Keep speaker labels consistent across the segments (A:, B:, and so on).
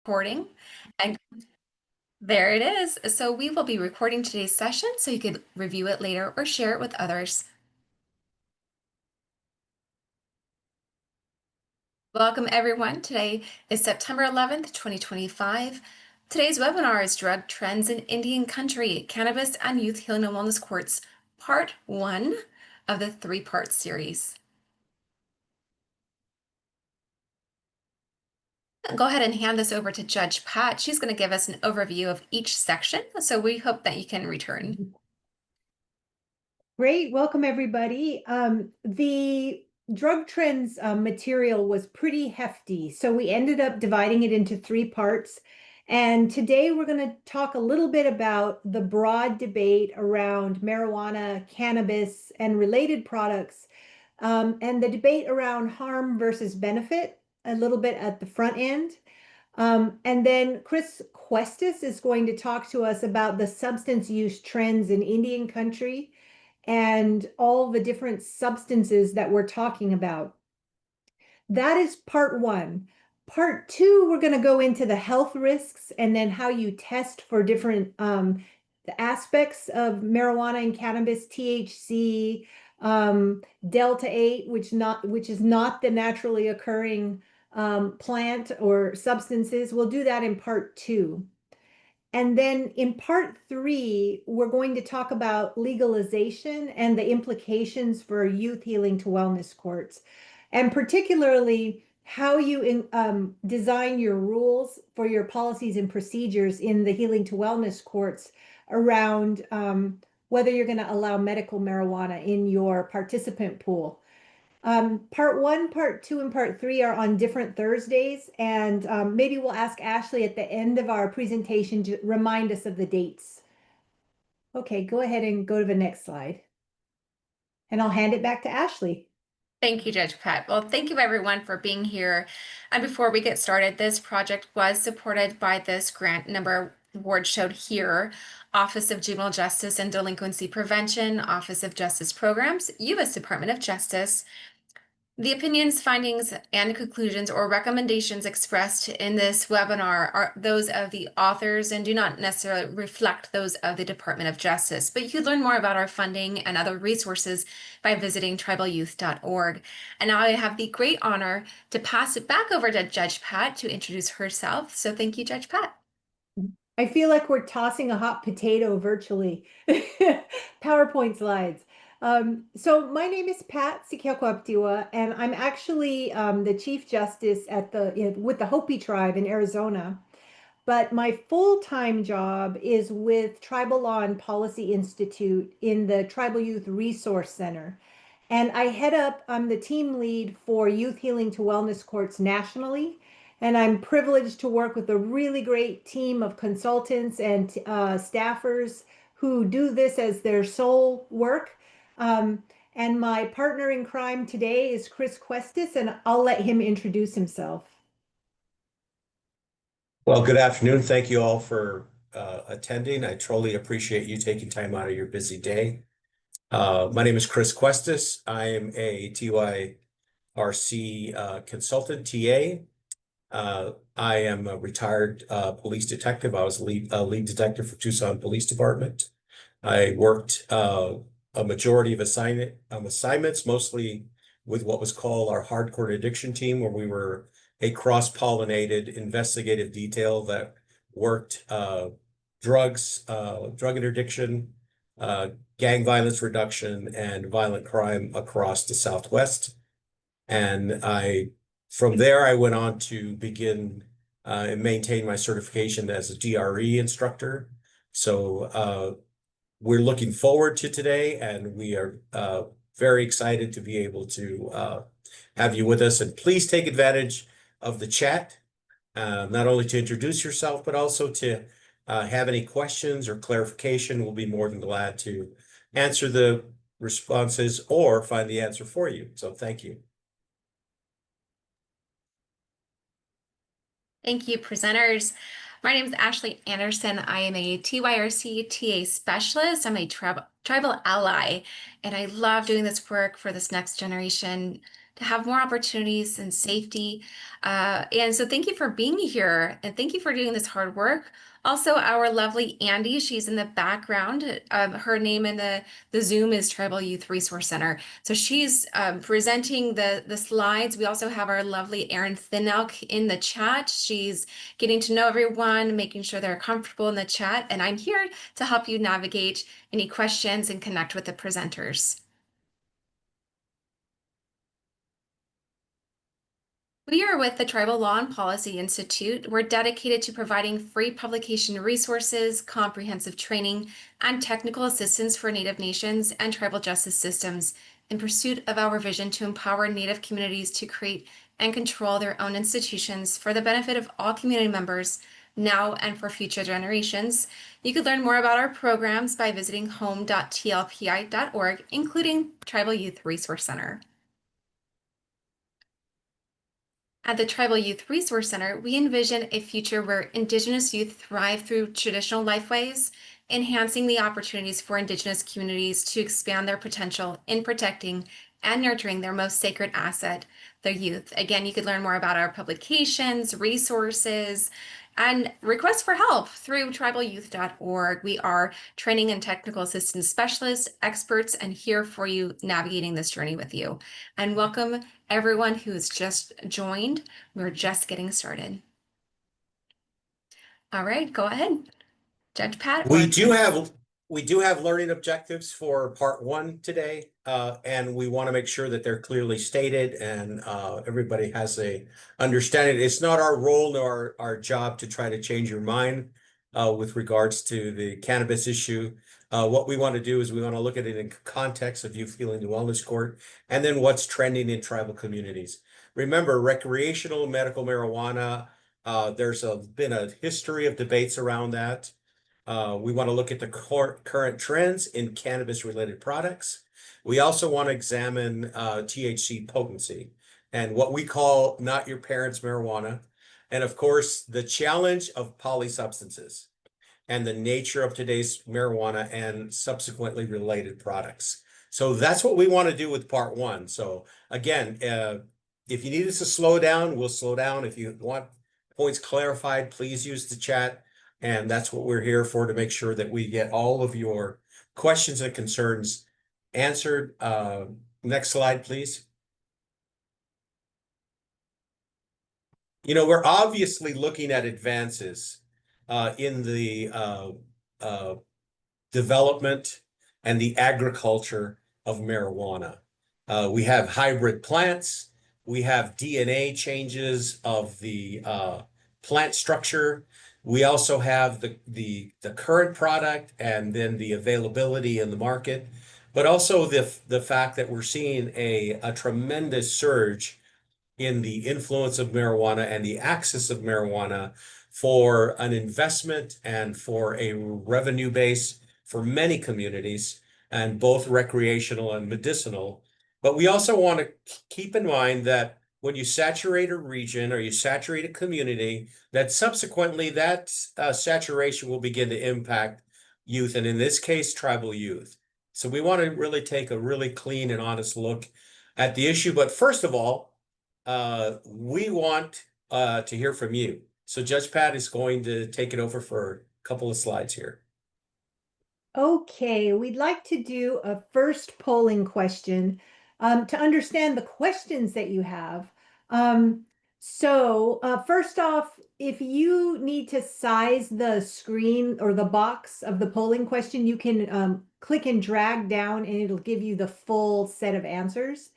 A: Recording. And there it is. So we will be recording today's session so you could review it later or share it with others. Welcome everyone. Today is September 11th, 2025. Today's webinar is Drug Trends in Indian Country, Cannabis and Youth Healing and Wellness Courts, Part 1 of the three-part series. Go ahead and hand this over to Judge Pat. She's going to give us an overview of each section, so we hope that you can return.
B: Great, welcome everybody. The drug trends material was pretty hefty, so we ended up dividing it into three parts. And today we're going to talk a little bit about the broad debate around marijuana, cannabis, and related products, and the debate around harm versus benefit a little bit at the front end. And then Chris Questis is going to talk to us about the substance use trends in Indian country and all the different substances that we're talking about. That is part one. Part two, we're going to go into the health risks and then how you test for different the aspects of marijuana and cannabis, THC, Delta 8, which is not the naturally occurring plant or substances. We'll do that in part two. And then in part three, we're going to talk about legalization and the implications for youth healing to wellness courts, and particularly how you design your rules for your policies and procedures in the healing to wellness courts around whether you're going to allow medical marijuana in your participant pool. Part one, part two, and part three are on different Thursdays, and maybe we'll ask Ashley at the end of our presentation to remind us of the dates. Okay, go ahead and go to the next slide. And I'll hand it back to Ashley.
A: Thank you, Judge Pat. Well, thank you everyone for being here. And before we get started, this project was supported by this grant number board showed here: Office of Juvenile Justice and Delinquency Prevention, Office of Justice Programs, U.S. Department of Justice. The opinions, findings, and conclusions or recommendations expressed in this webinar are those of the authors and do not necessarily reflect those of the Department of Justice. But you can learn more about our funding and other resources by visiting tribalyouth.org. And now I have the great honor to pass it back over to Judge Pat to introduce herself. So thank you, Judge Pat.
B: I feel like we're tossing a hot potato virtually. PowerPoint slides. So my name is Pat Sikiakwaptiwa, and I'm actually the Chief Justice with the Hopi Tribe in Arizona. But my full-time job is with Tribal Law and Policy Institute in the Tribal Youth Resource Center. And I'm the team lead for Youth Healing to Wellness Courts nationally. And I'm privileged to work with a really great team of consultants and staffers who do this as their sole work. And my partner in crime today is Chris Questis, and I'll let him introduce himself.
C: Well, good afternoon. Thank you all for attending. I truly appreciate you taking time out of your busy day. My name is Chris Questis. I am a TYRC consultant, TA. I am a retired police detective. I was a lead detective for Tucson Police Department. I worked a majority of assignments, mostly with what was called our hardcore addiction team, where we were a cross-pollinated investigative detail that worked drug interdiction, gang violence reduction, and violent crime across the Southwest. And from there, I went on to begin and maintain my certification as a DRE instructor. So we're looking forward to today, and we are very excited to be able to have you with us. And please take advantage of the chat, not only to introduce yourself, but also to have any questions or clarification. We'll be more than glad to answer the responses or find the answer for you. So thank you.
A: Thank you, presenters. My name is Ashley Anderson. I am a TYRC TA specialist. I'm a tribal ally, and I love doing this work for this next generation to have more opportunities and safety. And so thank you for being here and thank you for doing this hard work. Also, our lovely Andy, she's in the background. Her name in the Zoom is Tribal Youth Resource Center. So she's presenting the slides. We also have our lovely Erin Thinelk in the chat. She's getting to know everyone, making sure they're comfortable in the chat. And I'm here to help you navigate any questions and connect with the presenters. We are with the Tribal Law and Policy Institute. We're dedicated to providing free publication resources, comprehensive training, and technical assistance for Native nations and tribal justice systems in pursuit of our vision to empower Native communities to create and control their own institutions for the benefit of all community members now and for future generations. You could learn more about our programs by visiting home.tlpi.org, including Tribal Youth Resource Center. At the Tribal Youth Resource Center, we envision a future where Indigenous youth thrive through traditional lifeways, enhancing the opportunities for Indigenous communities to expand their potential in protecting and nurturing their most sacred asset, their youth. Again, you could learn more about our publications, resources, and requests for help through tribalyouth.org. We are training and technical assistance specialists, experts, and here for you navigating this journey with you. And welcome everyone who's just joined. We're just getting started. All right, go ahead, Judge Pat.
C: We do have learning objectives for part one today, and we want to make sure that they're clearly stated and everybody has a understanding. It's not our role nor our job to try to change your mind with regards to the cannabis issue. What we want to do is we want to look at it in context of youth healing and wellness court, and then what's trending in tribal communities. Remember, recreational medical marijuana, there's been a history of debates around that. We want to look at the current trends in cannabis-related products. We also want to examine THC potency and what we call not your parents' marijuana. And of course, the challenge of polysubstances and the nature of today's marijuana and subsequently related products. So that's what we want to do with part one. So again, if you need us to slow down, we'll slow down. If you want points clarified, please use the chat. And that's what we're here for, to make sure that we get all of your questions and concerns answered. Next slide, please. You know, we're obviously looking at advances in the development and the agriculture of marijuana. We have hybrid plants. We have DNA changes of the plant structure. We also have the current product and then the availability in the market, but also the fact that we're seeing a tremendous surge in the influence of marijuana and the access of marijuana for an investment and for a revenue base for many communities, and both recreational and medicinal. But we also want to keep in mind that when you saturate a region or you saturate a community, that subsequently that saturation will begin to impact youth, and in this case, tribal youth. So we want to really take a really clean and honest look at the issue. But first of all, we want to hear from you. So Judge Pat is going to take it over for a couple of slides here.
B: Okay, we'd like to do a first polling question to understand the questions that you have. First off, if you need to size the screen or the box of the polling question, you can click and drag down and it'll give you the full set of answers.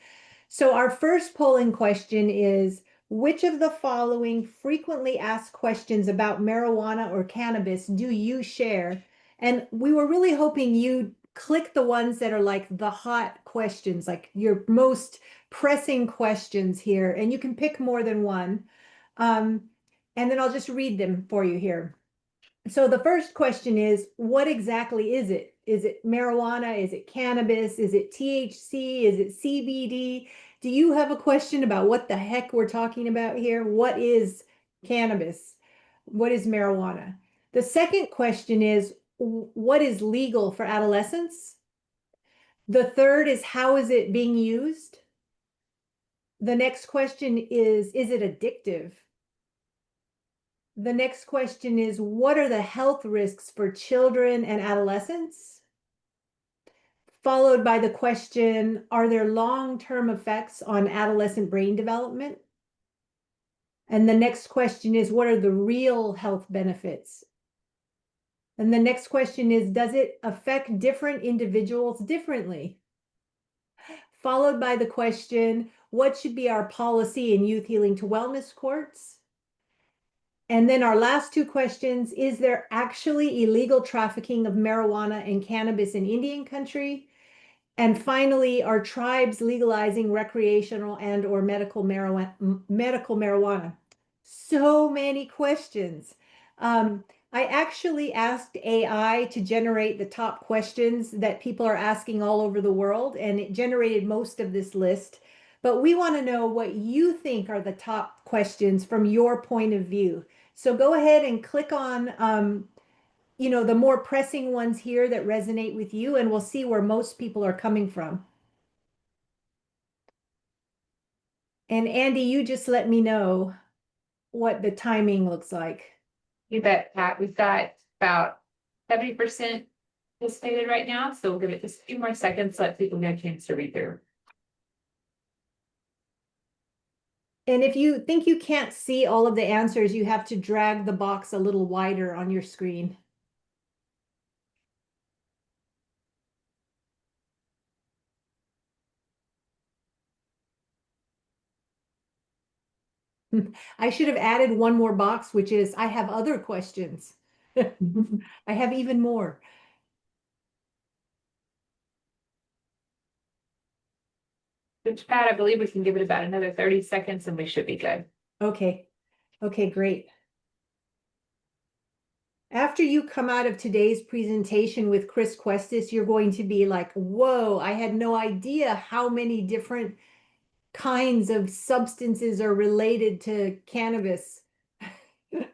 B: So our first polling question is, which of the following frequently asked questions about marijuana or cannabis do you share? And we were really hoping you'd click the ones that are like the hot questions, like your most pressing questions here, and you can pick more than one. And then I'll just read them for you here. So the first question is, what exactly is it? Is it marijuana? Is it cannabis? Is it THC? Is it CBD? Do you have a question about what the heck we're talking about here? What is cannabis? What is marijuana? The second question is, what is legal for adolescents? The third is, how is it being used? The next question is it addictive? The next question is, what are the health risks for children and adolescents? Followed by the question, are there long-term effects on adolescent brain development? And the next question is, what are the real health benefits? And the next question is, does it affect different individuals differently? Followed by the question, what should be our policy in youth healing to wellness courts? And then our last two questions, is there actually illegal trafficking of marijuana and cannabis in Indian country? And finally, are tribes legalizing recreational and or medical marijuana? So many questions. I actually asked AI to generate the top questions that people are asking all over the world, and it generated most of this list. But we want to know what you think are the top questions from your point of view. So go ahead and click on, the more pressing ones here that resonate with you, and we'll see where most people are coming from. And Andy, you just let me know what the timing looks like.
D: You bet, Pat. We've got about 70% anticipated right now, so we'll give it just a few more seconds, let people get a chance to read through.
B: And if you think you can't see all of the answers, you have to drag the box a little wider on your screen. I should have added one more box, which is I have other questions. I have even more.
D: Which, Pat, I believe we can give it about another 30 seconds and we should be good.
B: Okay. Okay, great. After you come out of today's presentation with Chris Questis, you're going to be like, whoa, I had no idea how many different kinds of substances are related to cannabis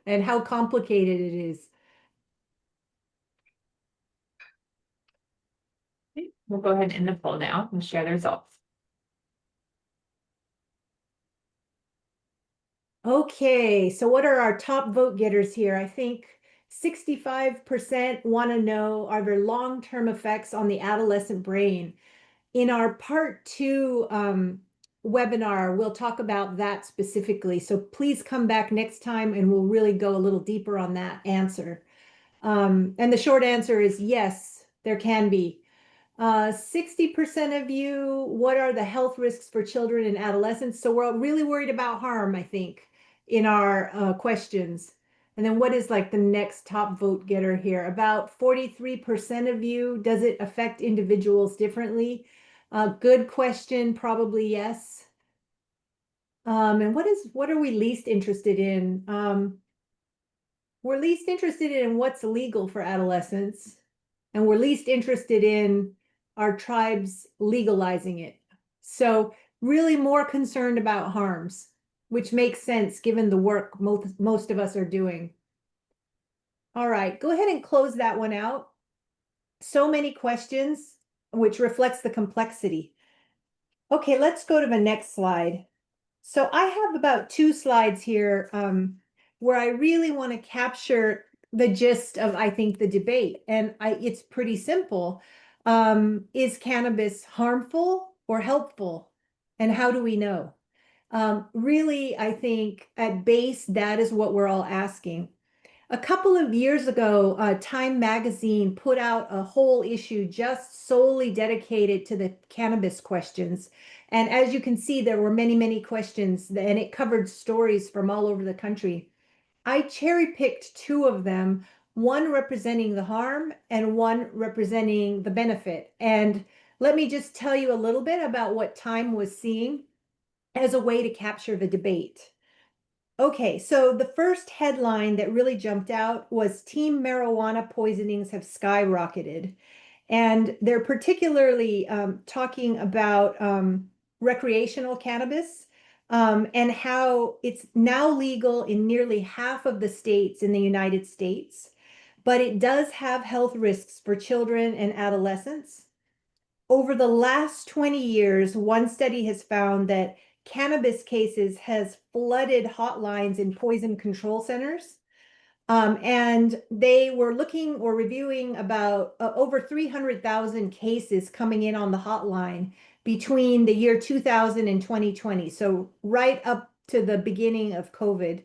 B: and how complicated it is.
D: We'll go ahead and end the poll now and share the results.
B: Okay, so what are our top vote getters here? I think 65% want to know, are there long-term effects on the adolescent brain? In our part 2 webinar, we'll talk about that specifically. So please come back next time and we'll really go a little deeper on that answer. And the short answer is yes, there can be. 60% of you, what are the health risks for children and adolescents? So we're really worried about harm, I think, in our questions. And then what is like the next top vote getter here? About 43% of you, does it affect individuals differently? Good question, probably yes. And what are we least interested in? We're least interested in what's legal for adolescents, and we're least interested in our tribes legalizing it. So really more concerned about harms, which makes sense given the work most of us are doing. All right, go ahead and close that one out. So many questions, which reflects the complexity. Okay, let's go to the next slide. So I have about 2 slides here where I really want to capture the gist of, I think, the debate. And it's pretty simple. Is cannabis harmful or helpful? And how do we know? Really, I think at base, that is what we're all asking. A couple of years ago, Time Magazine put out a whole issue just solely dedicated to the cannabis questions. And as you can see, there were many, many questions, and it covered stories from all over the country. I cherry-picked 2 of them, one representing the harm and one representing the benefit. And let me just tell you a little bit about what Time was seeing as a way to capture the debate. Okay, so the first headline that really jumped out was teen marijuana poisonings have skyrocketed. And they're particularly talking about recreational cannabis and how it's now legal in nearly half of the states in the United States, but it does have health risks for children and adolescents. Over the last 20 years, one study has found that cannabis cases has flooded hotlines in poison control centers. And they were looking or reviewing about over 300,000 cases coming in on the hotline between the year 2000 and 2020. So right up to the beginning of COVID.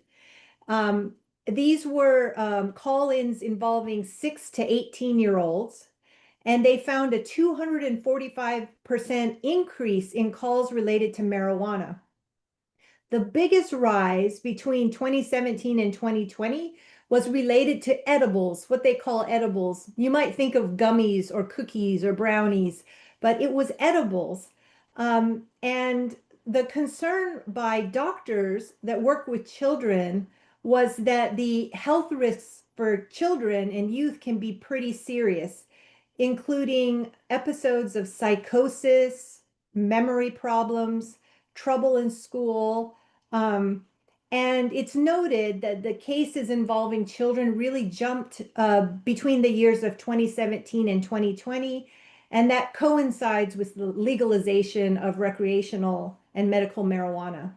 B: These were call-ins involving 6 to 18-year-olds, and they found a 245% increase in calls related to marijuana. The biggest rise between 2017 and 2020 was related to edibles, what they call edibles. You might think of gummies or cookies or brownies, but it was edibles. And the concern by doctors that work with children was that the health risks for children and youth can be pretty serious, including episodes of psychosis, memory problems, trouble in school. And it's noted that the cases involving children really jumped between the years of 2017 and 2020, and that coincides with the legalization of recreational and medical marijuana.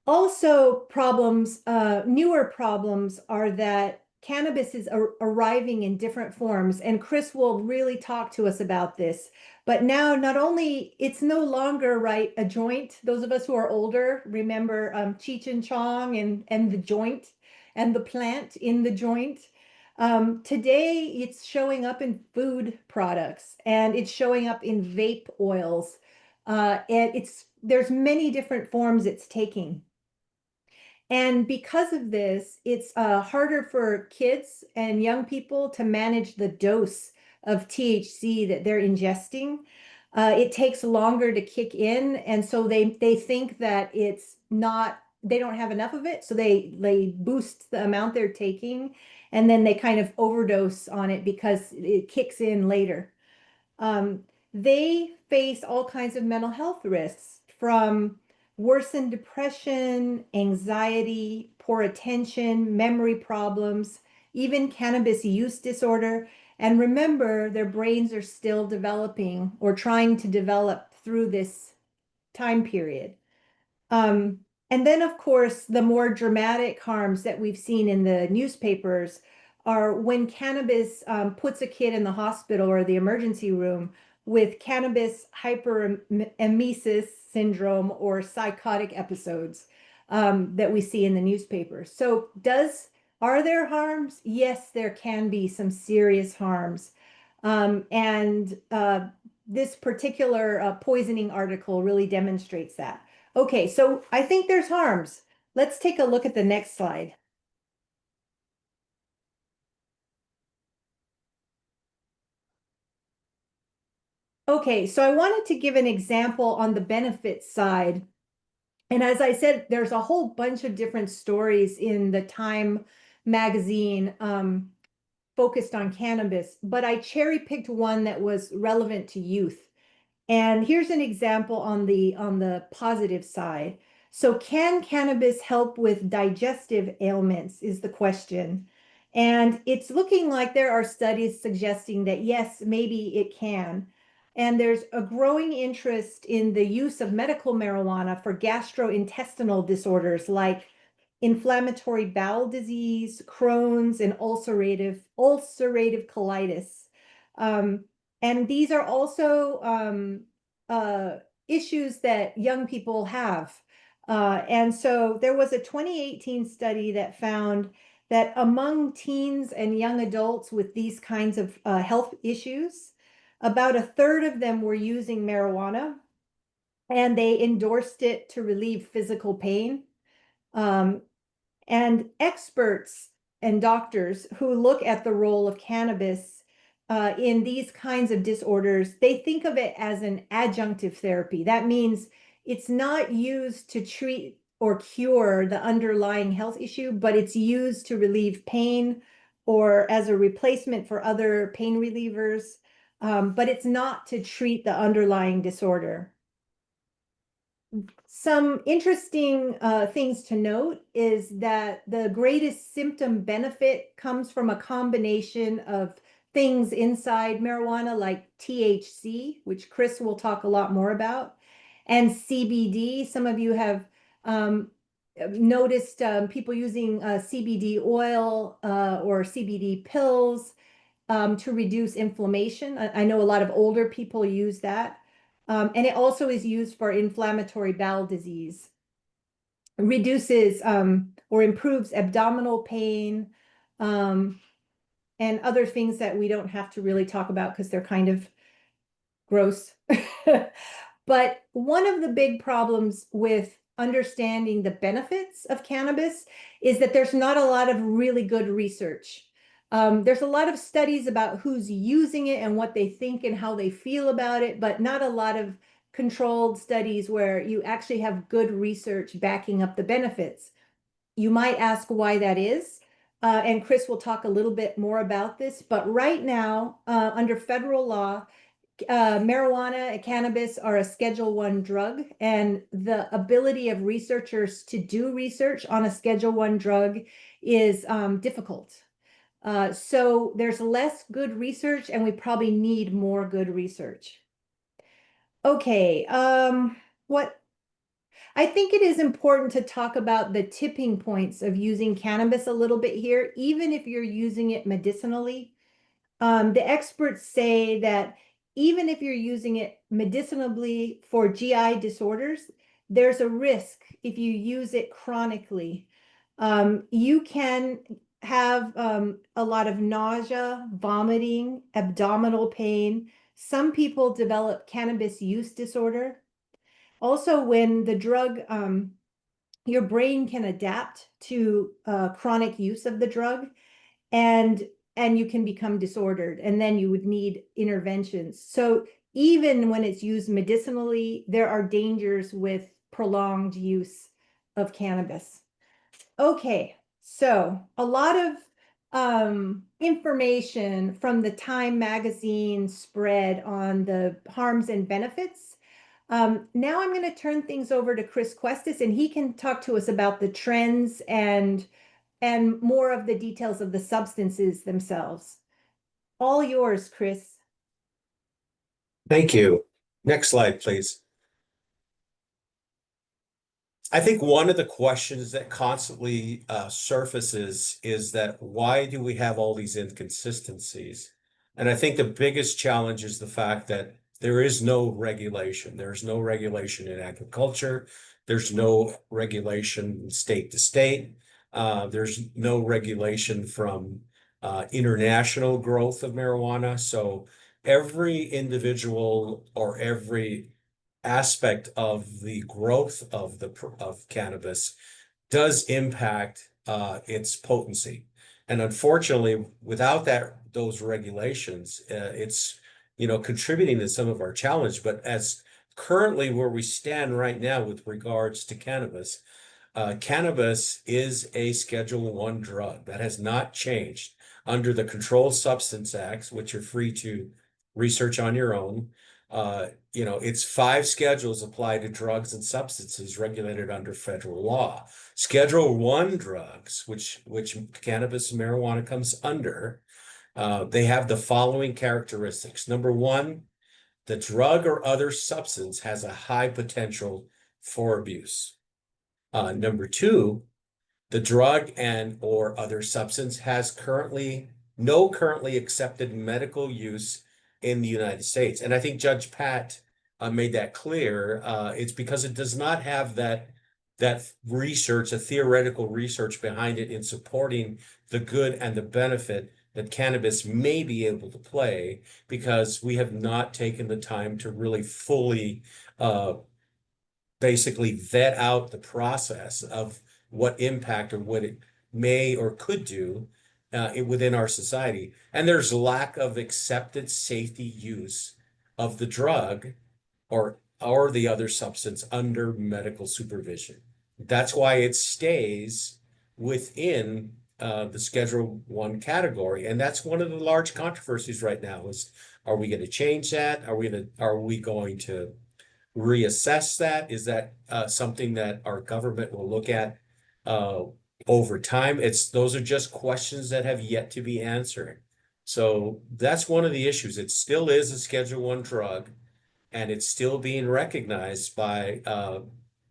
B: Also, newer problems are that cannabis is arriving in different forms, and Chris will really talk to us about this. But now, not only it's no longer a joint. Those of us who are older remember Cheech and Chong and the joint and the plant in the joint. Today, it's showing up in food products and it's showing up in vape oils. And there's many different forms it's taking. And because of this, it's harder for kids and young people to manage the dose of THC that they're ingesting. It takes longer to kick in, and so they think that they don't have enough of it, so they boost the amount they're taking, and then they kind of overdose on it because it kicks in later. They face all kinds of mental health risks, from worsened depression, anxiety, poor attention, memory problems, even cannabis use disorder. And remember, their brains are still developing or trying to develop through this time period. And then, of course, the more dramatic harms that we've seen in the newspapers are when cannabis puts a kid in the hospital or the emergency room with cannabis hyperemesis syndrome or psychotic episodes that we see in the newspapers. So are there harms? Yes, there can be some serious harms. And this particular poisoning article really demonstrates that. Okay, so I think there's harms. Let's take a look at the next slide. Okay, so I wanted to give an example on the benefits side. And as I said, there's a whole bunch of different stories in the Time magazine focused on cannabis, but I cherry-picked one that was relevant to youth. And here's an example on the positive side. So can cannabis help with digestive ailments is the question. And it's looking like there are studies suggesting that yes, maybe it can. And there's a growing interest in the use of medical marijuana for gastrointestinal disorders like inflammatory bowel disease, Crohn's, and ulcerative colitis. And these are also issues that young people have. And so there was a 2018 study that found that among teens and young adults with these kinds of health issues, about a third of them were using marijuana, and they endorsed it to relieve physical pain. And experts and doctors who look at the role of cannabis in these kinds of disorders, they think of it as an adjunctive therapy. That means it's not used to treat or cure the underlying health issue, but it's used to relieve pain or as a replacement for other pain relievers. But it's not to treat the underlying disorder. Some interesting things to note is that the greatest symptom benefit comes from a combination of things inside marijuana like THC, which Chris will talk a lot more about, and CBD. Some of you have noticed people using CBD oil or CBD pills to reduce inflammation. I know a lot of older people use that. And it also is used for inflammatory bowel disease. It reduces or improves abdominal pain and other things that we don't have to really talk about because they're kind of gross. But one of the big problems with understanding the benefits of cannabis is that there's not a lot of really good research. There's a lot of studies about who's using it and what they think and how they feel about it, but not a lot of controlled studies where you actually have good research backing up the benefits. You might ask why that is. And Chris will talk a little bit more about this, but right now, under federal law, marijuana and cannabis are a Schedule I drug, and the ability of researchers to do research on a Schedule I drug is difficult. So there's less good research, and we probably need more good research. Okay, what I think it is important to talk about the tipping points of using cannabis a little bit here, even if you're using it medicinally. The experts say that even if you're using it medicinally for GI disorders, there's a risk if you use it chronically. You can have a lot of nausea, vomiting, abdominal pain. Some people develop cannabis use disorder. Also, when the drug, your brain can adapt to chronic use of the drug, and you can become disordered, and then you would need interventions. So even when it's used medicinally, there are dangers with prolonged use of cannabis. Okay, so a lot of information from the Time magazine spread on the harms and benefits. Now I'm going to turn things over to Chris Questis, and he can talk to us about the trends and more of the details of the substances themselves. All yours, Chris.
C: Thank you. Next slide, please. I think one of the questions that constantly surfaces is that why do we have all these inconsistencies? And I think the biggest challenge is the fact that there is no regulation. There's no regulation in agriculture. There's no regulation state to state. There's no regulation from international growth of marijuana. So every individual or every aspect of the growth of cannabis does impact its potency. And unfortunately, without those regulations, it's contributing to some of our challenge. But as currently where we stand right now with regards to cannabis, cannabis is a Schedule I drug. That has not changed under the Controlled Substance Acts, which you're free to research on your own. It's 5 schedules apply to drugs and substances regulated under federal law. Schedule I drugs, which cannabis and marijuana comes under, they have the following characteristics. Number one, the drug or other substance has a high potential for abuse. Number two, the drug and or other substance has no currently accepted medical use in the United States. And I think Judge Pat made that clear. It's because it does not have that research, a theoretical research behind it in supporting the good and the benefit that cannabis may be able to play, because we have not taken the time to really fully basically vet out the process of what impact or what it may or could do within our society. And there's lack of accepted safety use of the drug or the other substance under medical supervision. That's why it stays within the Schedule I category. And that's one of the large controversies right now is, are we going to change that? Are we going to reassess that? Is that something that our government will look at over time? Those are just questions that have yet to be answered. So that's one of the issues. It still is a Schedule I drug, and it's still being recognized by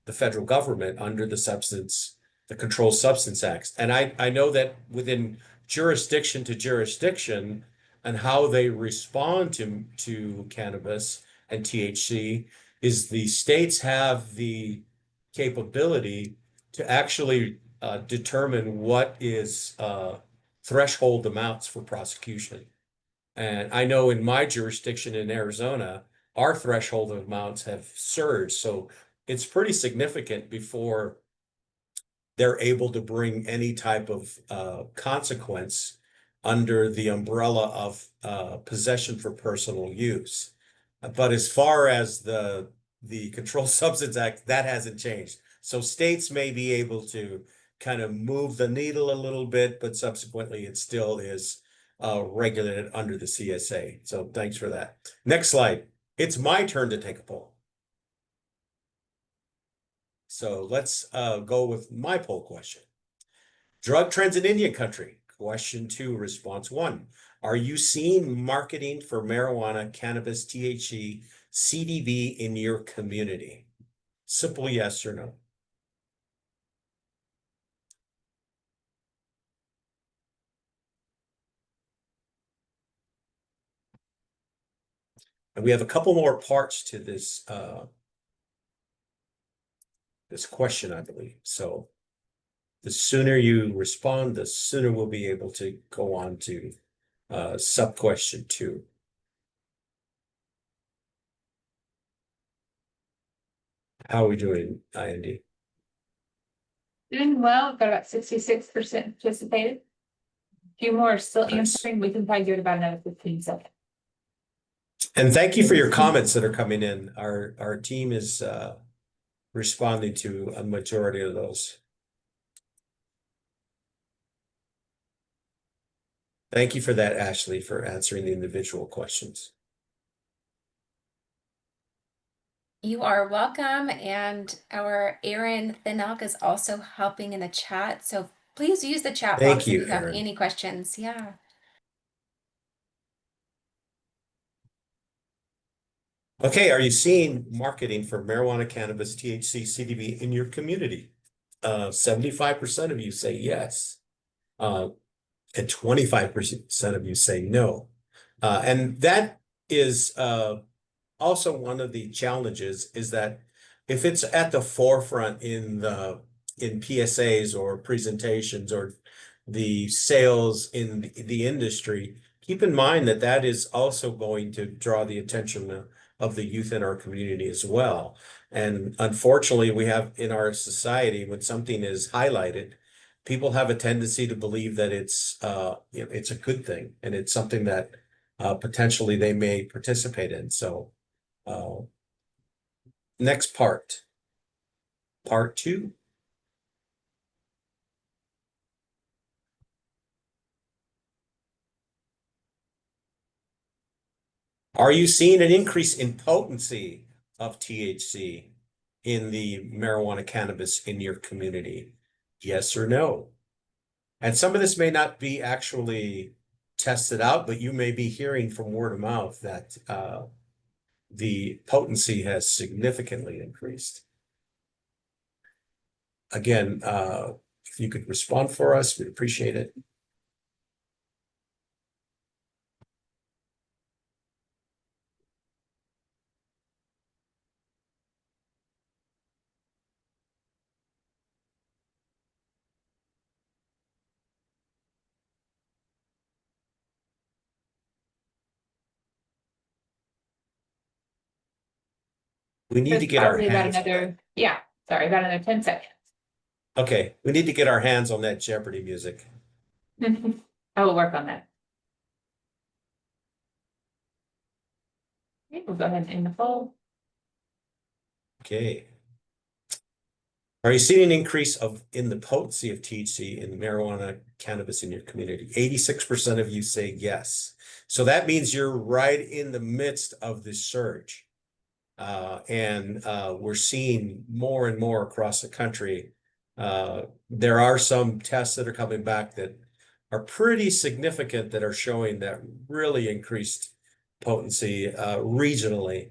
C: the federal government under the Controlled Substance Act. And I know that within jurisdiction to jurisdiction and how they respond to cannabis and THC is the states have the capability to actually determine what is threshold amounts for prosecution. And I know in my jurisdiction in Arizona, our threshold amounts have surged. So it's pretty significant before they're able to bring any type of consequence under the umbrella of possession for personal use. But as far as the Controlled Substance Act, that hasn't changed. So states may be able to kind of move the needle a little bit, but subsequently it still is regulated under the CSA. So thanks for that. Next slide. It's my turn to take a poll. So let's go with my poll question. Drug trends in Indian country. Question 2, response 1. Are you seeing marketing for marijuana, cannabis, THC, CBD in your community? Simple yes or no. And we have a couple more parts to this this question, I believe. So the sooner you respond, the sooner we'll be able to go on to sub-question 2. How are we doing, IND?
D: Doing well, got about 66% participated. A few more are still
C: Nice.
D: answering, we can probably do it about another 15 seconds.
C: And thank you for your comments that are coming in. Our team is responding to a majority of those. Thank you for that, Ashley, for answering the individual questions.
A: You are welcome. And our Aaron Thinnock is also helping in the chat. So please use the chat
C: Thank
A: box
C: you,
A: if you have
C: Aaron.
A: any questions. Yeah.
C: Okay, are you seeing marketing for marijuana, cannabis, THC, CBD in your community? 75% of you say yes. And 25% of you say no. And that is also one of the challenges is that if it's at the forefront in PSAs or presentations or the sales in the industry, keep in mind that that is also going to draw the attention of the youth in our community as well. And unfortunately, we have in our society, when something is highlighted, people have a tendency to believe that it's it's a good thing and it's something that potentially they may participate in. So next part 2. Are you seeing an increase in potency of THC in the marijuana cannabis in your community? Yes or no? And some of this may not be actually tested out, but you may be hearing from word of mouth that the potency has significantly increased. Again, if you could respond for us, we'd appreciate it. We need to get our
D: Probably about
C: hands on
D: another, yeah, sorry, about another 10 seconds.
C: that. Okay, we need to get our hands on that Jeopardy music.
D: I will work on that. Okay, we'll go ahead and end the poll.
C: Okay. Are you seeing an increase in the potency of THC in marijuana cannabis in your community? 86% of you say yes. So that means you're right in the midst of this surge. And we're seeing more and more across the country. There are some tests that are coming back that are pretty significant that are showing that really increased potency regionally.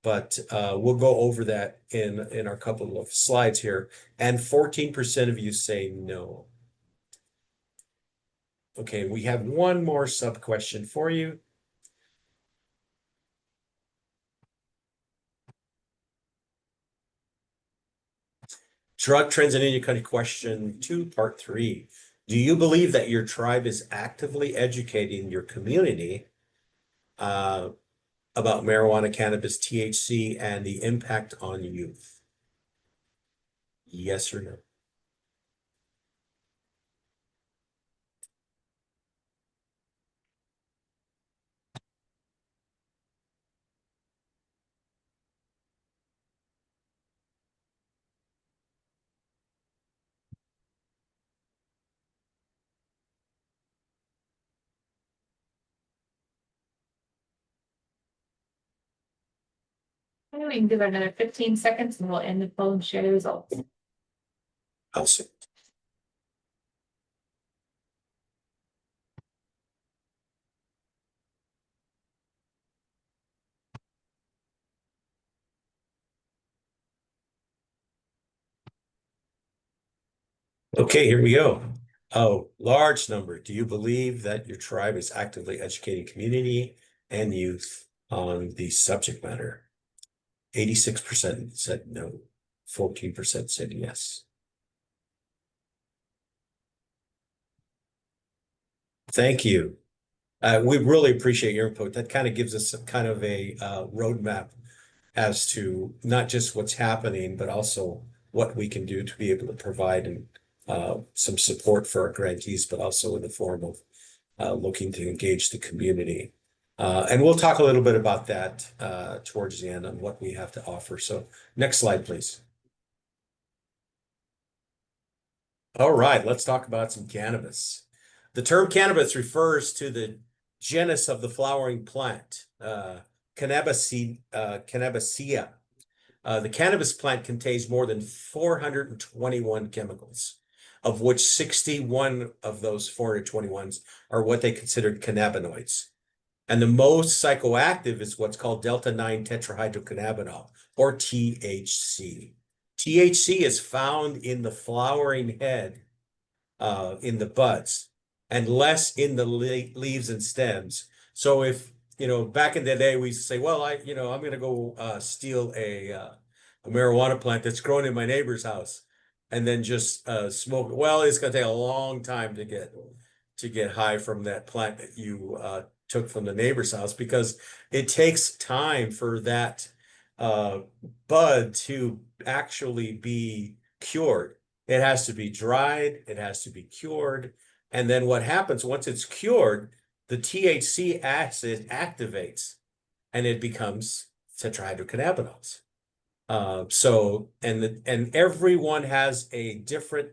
C: but we'll go over that in our couple of slides here. And 14% of you say no. Okay, we have one more sub question for you. Drug trends in Indian Country, question 2, part 3. Do you believe that your tribe is actively educating your community about marijuana, cannabis, THC, and the impact on youth? Yes or no?
D: We can give it another 15 seconds and we'll end the poll and share the results.
C: I'll see. Okay, here we go. Oh, large number. Do you believe that your tribe is actively educating community and youth on the subject matter? 86% said no. 14% said yes. Thank you. We really appreciate your input. That kind of gives us some kind of a roadmap as to not just what's happening, but also what we can do to be able to provide some support for our grantees, but also in the form of looking to engage the community. And we'll talk a little bit about that towards the end on what we have to offer. So next slide, please. All right, let's talk about some cannabis. The term cannabis refers to the genus of the flowering plant, Cannabisea. The cannabis plant contains more than 421 chemicals, of which 61 of those 421s are what they considered cannabinoids. And the most psychoactive is what's called delta-9 tetrahydrocannabinol, or THC. THC is found in the flowering head, in the buds, and less in the leaves and stems. So if, back in the day, we used to say, well, I'm going to go steal a marijuana plant that's grown in my neighbor's house and then just smoke it. Well, it's going to take a long time to get high from that plant that you took from the neighbor's house, because it takes time for that bud to actually be cured. It has to be dried, it has to be cured. And then what happens once it's cured, the THC acid activates and it becomes tetrahydrocannabinols. And everyone has a different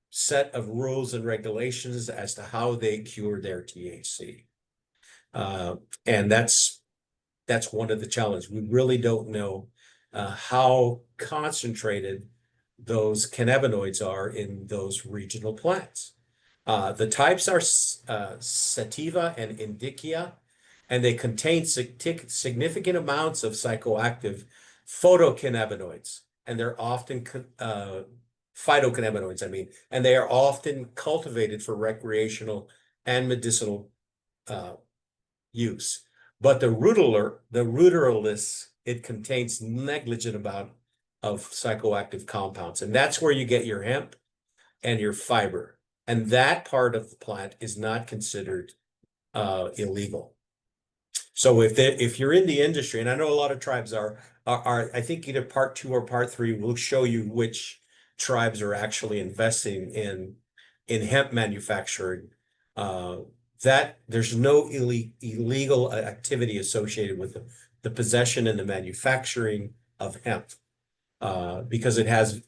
C: set of rules and regulations as to how they cure their THC. And that's one of the challenges. We really don't know how concentrated those cannabinoids are in those regional plants. The types are sativa and indica, and they contain significant amounts of psychoactive phytocannabinoids, and they're often phytocannabinoids, and they are often cultivated for recreational and medicinal use. But the ruderalis, it contains negligent amount of psychoactive compounds, and that's where you get your hemp and your fiber. And that part of the plant is not considered illegal. So if you're in the industry, and I know a lot of tribes are I think either part 2 or part 3 will show you which tribes are actually investing in hemp manufacturing. That there's no illegal activity associated with the possession and the manufacturing of hemp, because it has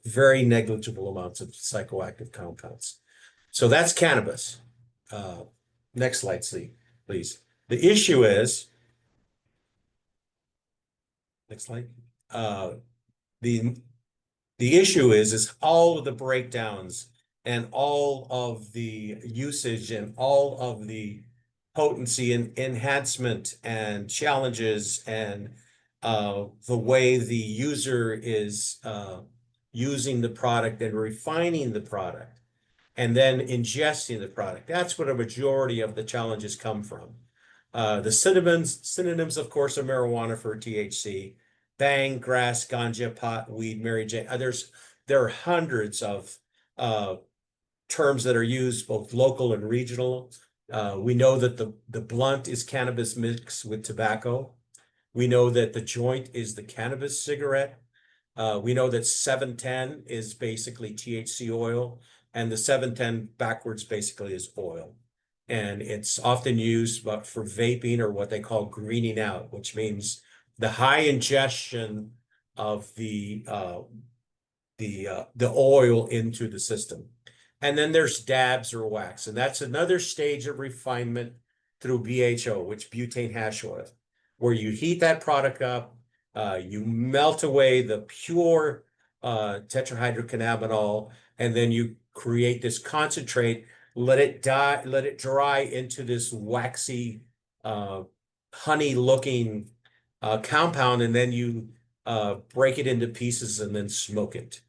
C: very negligible amounts of psychoactive compounds. So that's cannabis. Next slide, please. The issue is, next slide. The issue is all of the breakdowns and all of the usage and all of the potency and enhancement and challenges and the way the user is using the product and refining the product and then ingesting the product. That's what a majority of the challenges come from. The synonyms, of course, are marijuana for THC, bang, grass, ganja, pot, weed, Mary Jane. There are hundreds of terms that are used, both local and regional. We know that the blunt is cannabis mixed with tobacco. We know that the joint is the cannabis cigarette. We know that 710 is basically THC oil, and the 710 backwards basically is oil. And it's often used for vaping or what they call greening out, which means the high ingestion of the oil into the system. And then there's dabs or wax, and that's another stage of refinement through BHO, which butane hash oil, where you heat that product up, you melt away the pure tetrahydrocannabinol, and then you create this concentrate, let it dry into this waxy, honey-looking compound, and then you break it into pieces and then smoke it.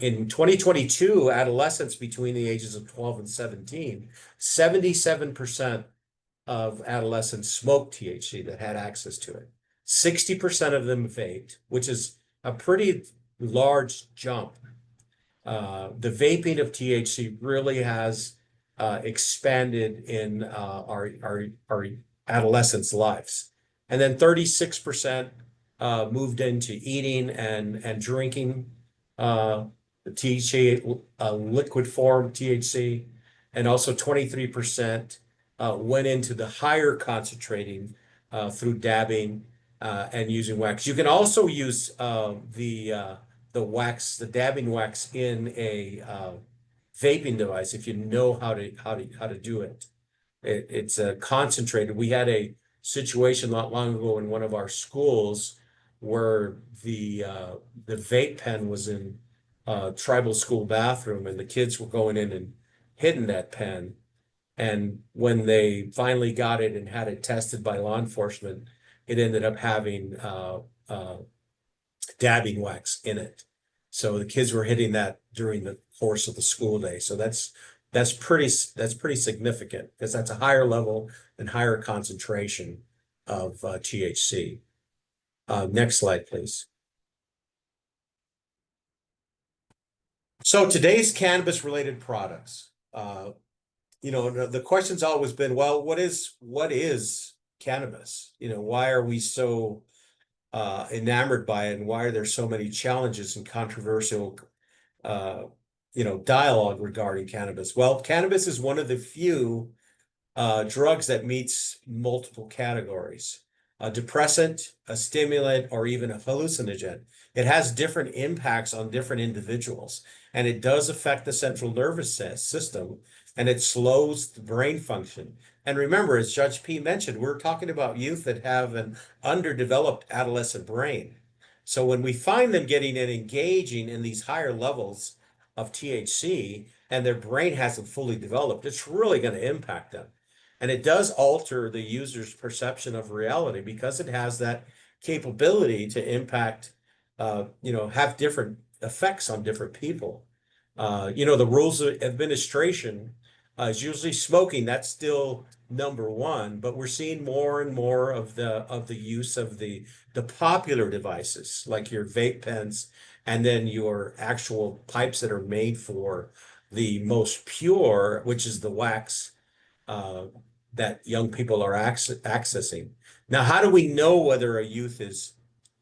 C: In 2022, adolescents between the ages of 12 and 17, 77% of adolescents smoked THC that had access to it. 60% of them vaped, which is a pretty large jump. The vaping of THC really has expanded in our adolescents' lives. And then 36% moved into eating and drinking the THC, liquid form THC, and also 23% went into the higher concentrating through dabbing and using wax. You can also use the wax, the dabbing wax, in a vaping device if you know how to do it. It's concentrated. We had a situation not long ago in one of our schools where the vape pen was in tribal school bathroom, and the kids were going in and hitting that pen. And when they finally got it and had it tested by law enforcement, it ended up having dabbing wax in it. So the kids were hitting that during the course of the school day. So that's pretty significant, because that's a higher level and higher concentration of THC. Next slide, please. So today's cannabis-related products. The question's always been, well, what is cannabis? Why are we so enamored by it, and why are there so many challenges and controversial dialogue regarding cannabis? Well, cannabis is one of the few drugs that meets multiple categories: a depressant, a stimulant, or even a hallucinogen. It has different impacts on different individuals, and it does affect the central nervous system, and it slows the brain function. And remember, as Judge P mentioned, we're talking about youth that have an underdeveloped adolescent brain. So when we find them getting and engaging in these higher levels of THC and their brain hasn't fully developed, it's really going to impact them. And it does alter the user's perception of reality, because it has that capability to impact, have different effects on different people. The rules of administration is usually smoking. That's still number one, but we're seeing more and more of the use of the popular devices, like your vape pens, and then your actual pipes that are made for the most pure, which is the wax that young people are accessing. Now, how do we know whether a youth is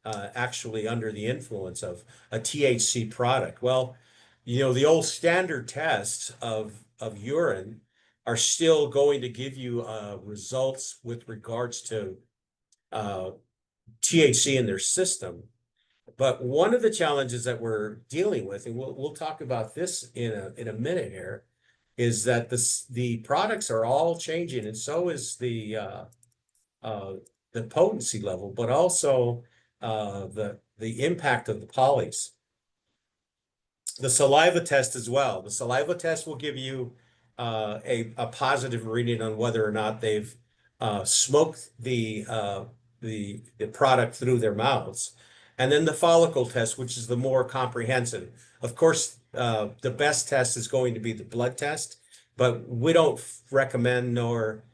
C: actually under the influence of a THC product? Well, the old standard tests of urine are still going to give you results with regards to THC in their system. But one of the challenges that we're dealing with, and we'll talk about this in a minute here, is that the products are all changing, and so is the potency level, but also the impact of the polys. The saliva test as well. The saliva test will give you a positive reading on whether or not they've smoked the the product through their mouths. And then the follicle test, which is the more comprehensive. Of course, the best test is going to be the blood test, but we don't recommend nor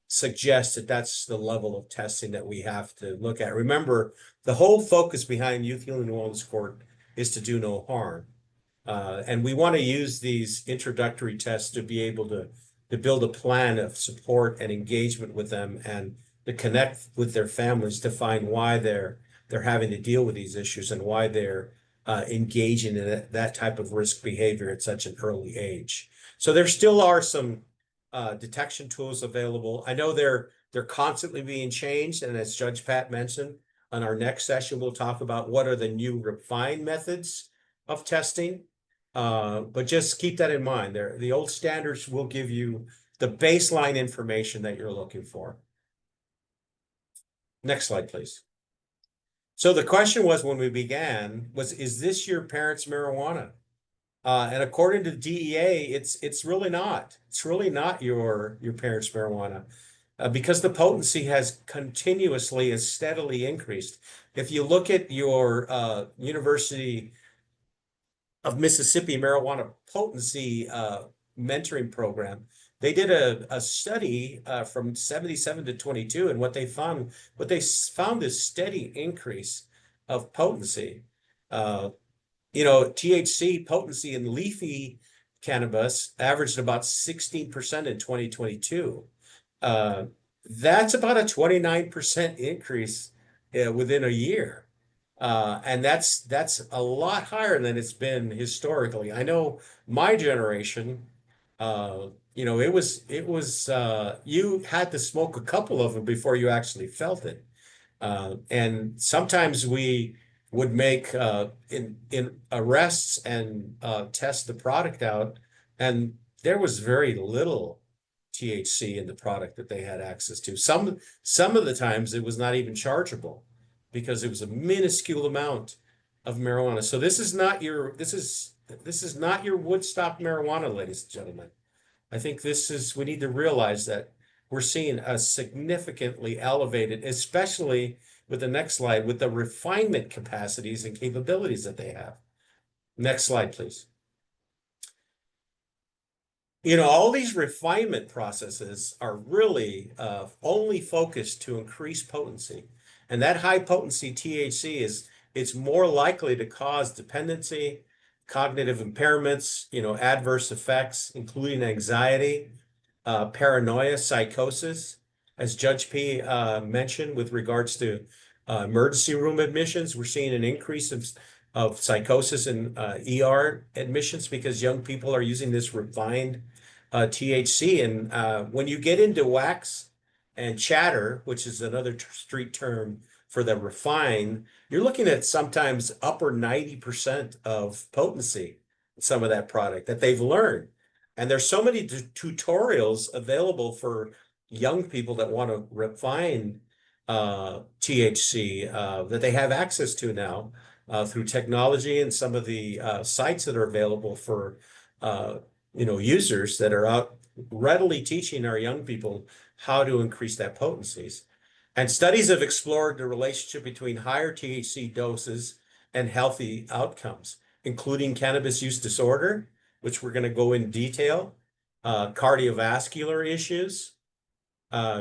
C: suggest that that's the level of testing that we have to look at. Remember, the whole focus behind Youth Healing and Wellness Court is to do no harm. And we want to use these introductory tests to be able to build a plan of support and engagement with them and to connect with their families to find why they're having to deal with these issues and why they're engaging in that type of risk behavior at such an early age. So there still are some detection tools available. I know they're constantly being changed, and as Judge Pat mentioned, on our next session, we'll talk about what are the new refined methods of testing. But just keep that in mind. The old standards will give you the baseline information that you're looking for. Next slide, please. So the question was when we began was, is this your parents' marijuana? And according to the DEA, it's really not. It's really not your parents' marijuana. Because the potency has continuously and steadily increased. If you look at your University of Mississippi marijuana potency mentoring program, they did a study from 77 to 22, and what they found is steady increase of potency. THC potency in leafy cannabis averaged about 16% in 2022. That's about a 29% increase within a year. And that's a lot higher than it's been historically. I know my generation, it was you had to smoke a couple of them before you actually felt it. And sometimes we would make in arrests and test the product out, and there was very little THC in the product that they had access to. Some of the times it was not even chargeable because it was a minuscule amount of marijuana. So this is not your Woodstock marijuana, ladies and gentlemen. I think we need to realize that we're seeing a significantly elevated, especially with the next slide, with the refinement capacities and capabilities that they have. Next slide, please. All these refinement processes are really only focused to increase potency. And that high potency THC it's more likely to cause dependency, cognitive impairments, adverse effects, including anxiety, paranoia, psychosis. As Judge P mentioned with regards to emergency room admissions, we're seeing an increase of psychosis and ER admissions because young people are using this refined THC. And when you get into wax and chatter, which is another street term for the refined, you're looking at sometimes upper 90% of potency in some of that product that they've learned. And there's so many tutorials available for young people that want to refine THC that they have access to now through technology and some of the sites that are available for users that are out readily teaching our young people how to increase that potencies. And studies have explored the relationship between higher THC doses and healthy outcomes, including cannabis use disorder, which we're going to go in detail, cardiovascular issues,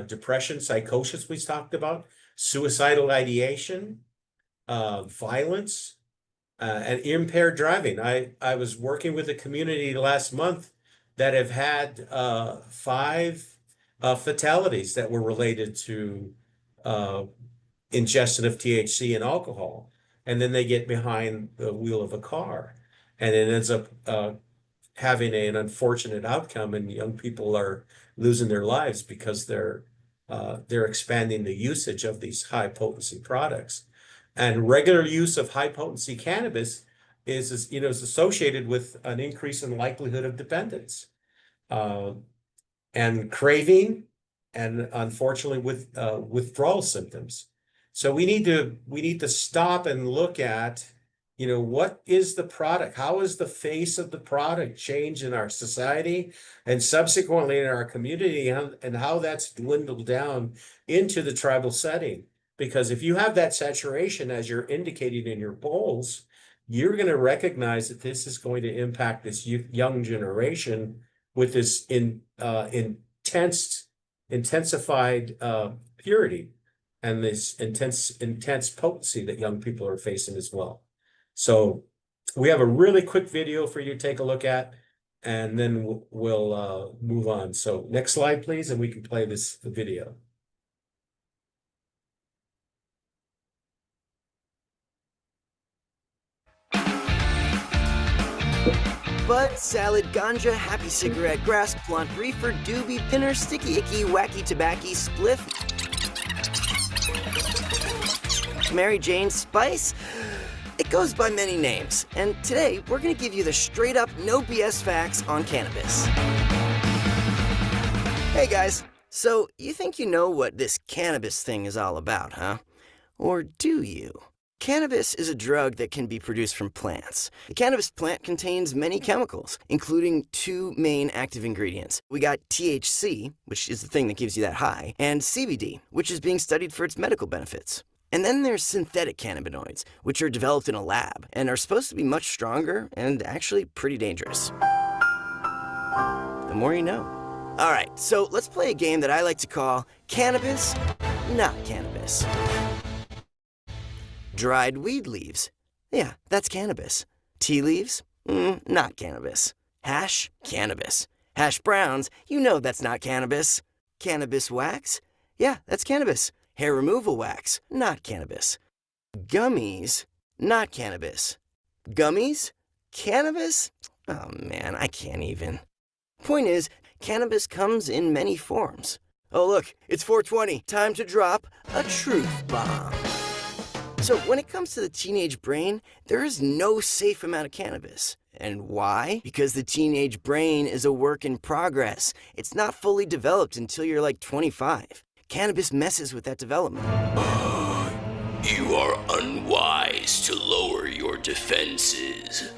C: depression, psychosis we talked about, suicidal ideation, violence, and impaired driving. I was working with a community last month that have had 5 fatalities that were related to ingestion of THC and alcohol. And then they get behind the wheel of a car and it ends up having an unfortunate outcome, and young people are losing their lives because they're expanding the usage of these high potency products. And regular use of high potency cannabis is associated with an increase in likelihood of dependence and craving, and unfortunately with withdrawal symptoms. So we need to stop and look at You know, what is the product? How is the face of the product change in our society and subsequently in our community, and how that's dwindled down into the tribal setting? Because if you have that saturation as you're indicating in your polls, you're going to recognize that this is going to impact this young generation with this intensified purity and this intense potency that young people are facing as well. So we have a really quick video for you to take a look at, and then we'll move on. So next slide, please, and we can play the video.
E: Bud, salad, ganja, happy cigarette, grass, blunt, reefer, doobie, pinner, sticky icky, wacky tobacco, spliff, Mary Jane, spice. It goes by many names, and today we're gonna give you the straight up, no BS facts on cannabis. Hey guys, so you think you know what this cannabis thing is all about, huh? Or do you? Cannabis is a drug that can be produced from plants. The cannabis plant contains many chemicals, including two main active ingredients. We got THC, which is the thing that gives you that high, and CBD, which is being studied for its medical benefits. And then there's synthetic cannabinoids, which are developed in a lab and are supposed to be much stronger and actually pretty dangerous. The more you know. All right, so let's play a game that I like to call Cannabis, Not Cannabis. Dried weed leaves. Yeah, that's cannabis. Tea leaves? Not cannabis. Hash? Cannabis. Hash browns? You know that's not cannabis. Cannabis wax? Yeah, that's cannabis. Hair removal wax? Not cannabis. Gummies? Not cannabis. Gummies? Cannabis? Oh man, I can't even. Point is, cannabis comes in many forms. Oh look, it's 420. Time to drop a truth bomb. So when it comes to the teenage brain, there is no safe amount of cannabis. And why? Because the teenage brain is a work in progress. It's not fully developed until you're like 25. Cannabis messes with that development.
F: You are unwise to lower your defenses.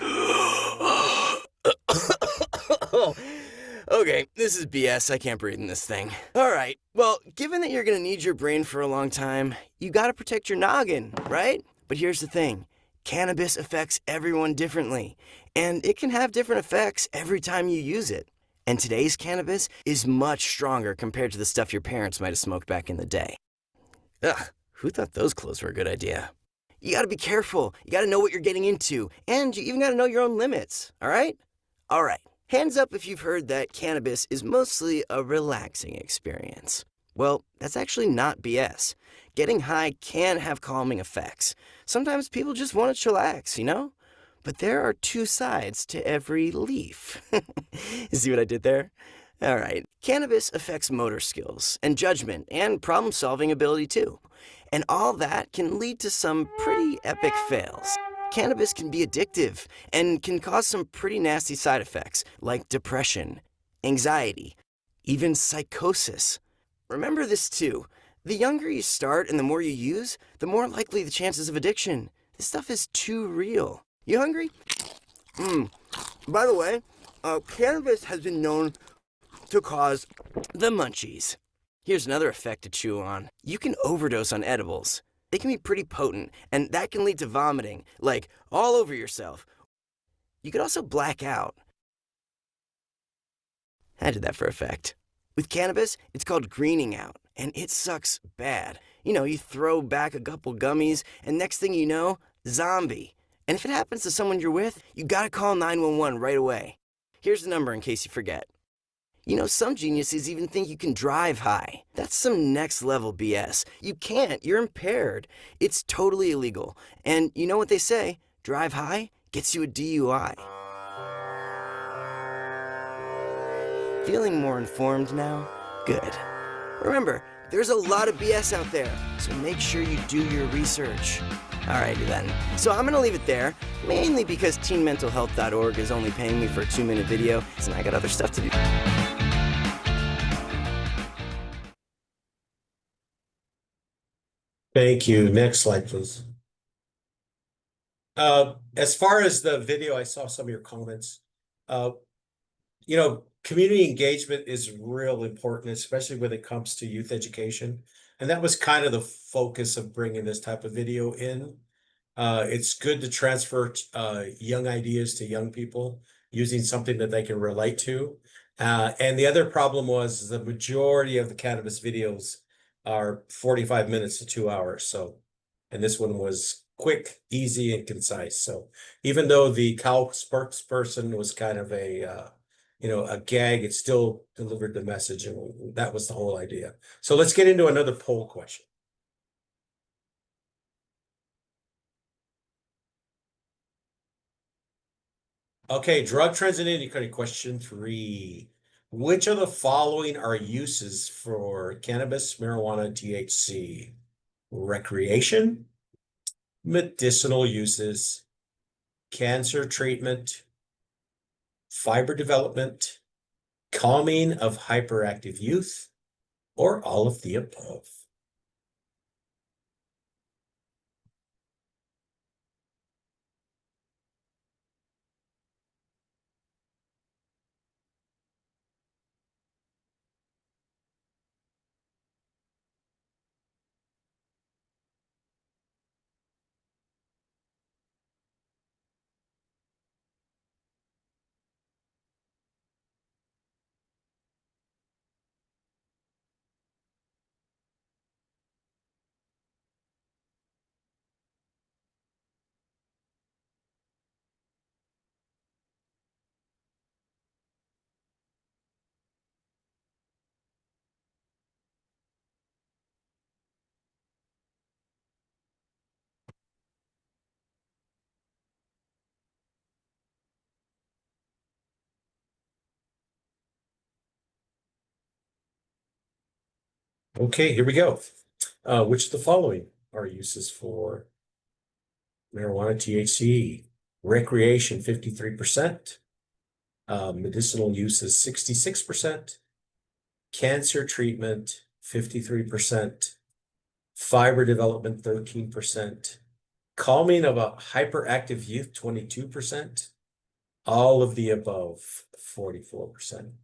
E: Okay, this is BS. I can't breathe in this thing. All right, well, given that you're gonna need your brain for a long time, you gotta protect your noggin, right? But here's the thing. Cannabis affects everyone differently, and it can have different effects every time you use it. And today's cannabis is much stronger compared to the stuff your parents might have smoked back in the day. Ugh, who thought those clothes were a good idea? You gotta be careful. You gotta know what you're getting into, and you even gotta know your own limits, all right? All right. Hands up if you've heard that cannabis is mostly a relaxing experience. Well, that's actually not BS. Getting high can have calming effects. Sometimes people just want to chillax, you know? But there are two sides to every leaf. You see what I did there? All right. Cannabis affects motor skills and judgment and problem-solving ability too. And all that can lead to some pretty epic fails. Cannabis can be addictive and can cause some pretty nasty side effects like depression, anxiety, even psychosis. Remember this too. The younger you start and the more you use, the more likely the chances of addiction. This stuff is too real. You hungry? By the way, cannabis has been known to cause the munchies. Here's another effect to chew on. You can overdose on edibles. They can be pretty potent, and that can lead to vomiting, like all over yourself. You could also black out. I did that for effect. With cannabis, it's called greening out, and it sucks bad. You know, you throw back a couple gummies, and next thing you know, zombie. And if it happens to someone you're with, you gotta call 911 right away. Here's the number in case you forget. You know, some geniuses even think you can drive high. That's some next level BS. You can't, you're impaired. It's totally illegal. And you know what they say? Drive high gets you a DUI. Feeling more informed now? Good. Remember, there's a lot of BS out there, so make sure you do your research. Alrighty then. So I'm gonna leave it there, mainly because teenmentalhealth.org is only paying me for a 2-minute video, and I got other stuff to do.
C: Thank you. Next slide, please. As far as the video, I saw some of your comments. Uh, community engagement is real important, especially when it comes to youth education. And that was kind of the focus of bringing this type of video in. It's good to transfer young ideas to young people using something that they can relate to. And the other problem was the majority of the cannabis videos are 45 minutes to 2 hours. So, and this one was quick, easy, and concise. So even though the cow spokesperson was kind of a gag, it still delivered the message, and that was the whole idea. So let's get into another poll question. Okay, drug trends and indicator question 3. Which of the following are uses for cannabis, marijuana, THC? Recreation, medicinal uses, cancer treatment, fiber development, calming of hyperactive youth, or all of the above? Okay, here we go. Which of the following are uses for marijuana, THC? Recreation, 53%. Medicinal uses, 66%. Cancer treatment, 53%. Fiber development, 13%. Calming of a hyperactive youth, 22%. All of the above, 44%.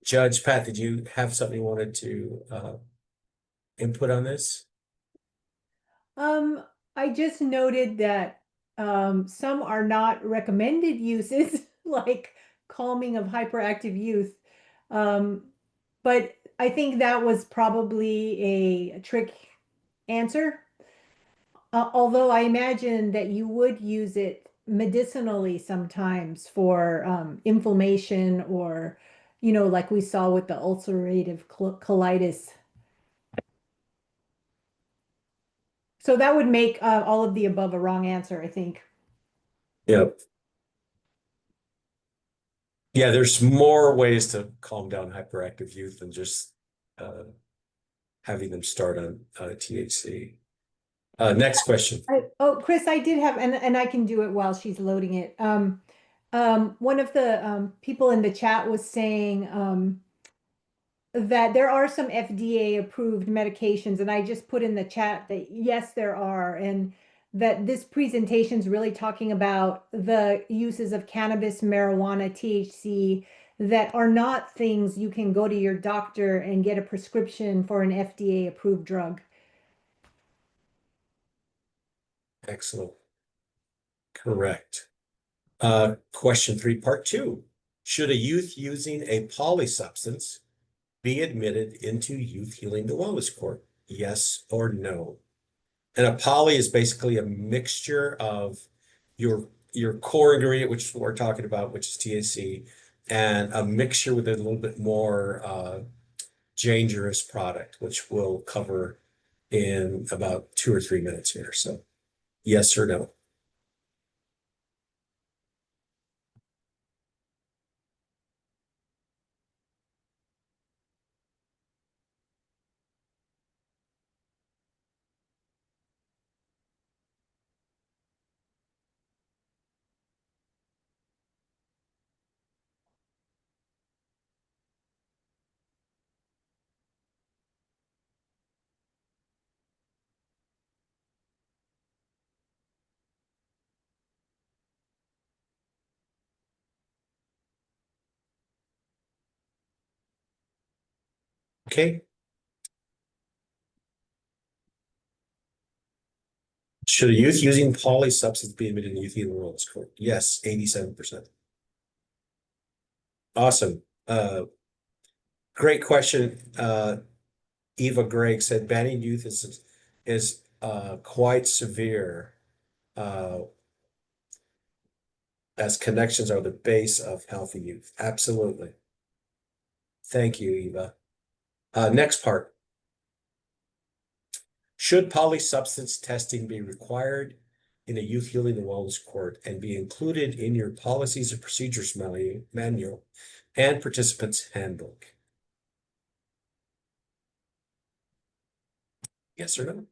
C: Judge Pat, did you have something you wanted to input on this?
B: Um, I just noted that some are not recommended uses, like calming of hyperactive youth. Um, but I think that was probably a trick answer. Although I imagine that you would use it medicinally sometimes for inflammation or, like we saw with the ulcerative colitis. So that would make all of the above a wrong answer, I think.
C: Yep. Yeah, there's more ways to calm down hyperactive youth than just uh, having them start on THC. Next question.
B: Chris, I did have, and I can do it while she's loading it. One of the people in the chat was saying that there are some FDA approved medications, and I just put in the chat that yes, there are, and that this presentation is really talking about the uses of cannabis, marijuana, THC that are not things you can go to your doctor and get a prescription for an FDA approved drug.
C: Excellent. Correct. Question 3, part 2. Should a youth using a polysubstance be admitted into Youth Healing the Wellness Court? Yes or no? And a poly is basically a mixture of your core ingredient, which is what we're talking about, which is THC, and a mixture with a little bit more dangerous product, which we'll cover in about 2 or 3 minutes here. So yes or no? Okay. Should a youth using poly substance be admitted in youth healing wellness court? Yes, 87%. Awesome. Great question. Eva Gregg said banning youth is quite severe, as connections are the base of healthy youth. Absolutely. Thank you, Eva. Next part. Should polysubstance testing be required in a youth healing and wellness court and be included in your policies and procedures manual and participants handbook? Yes or no?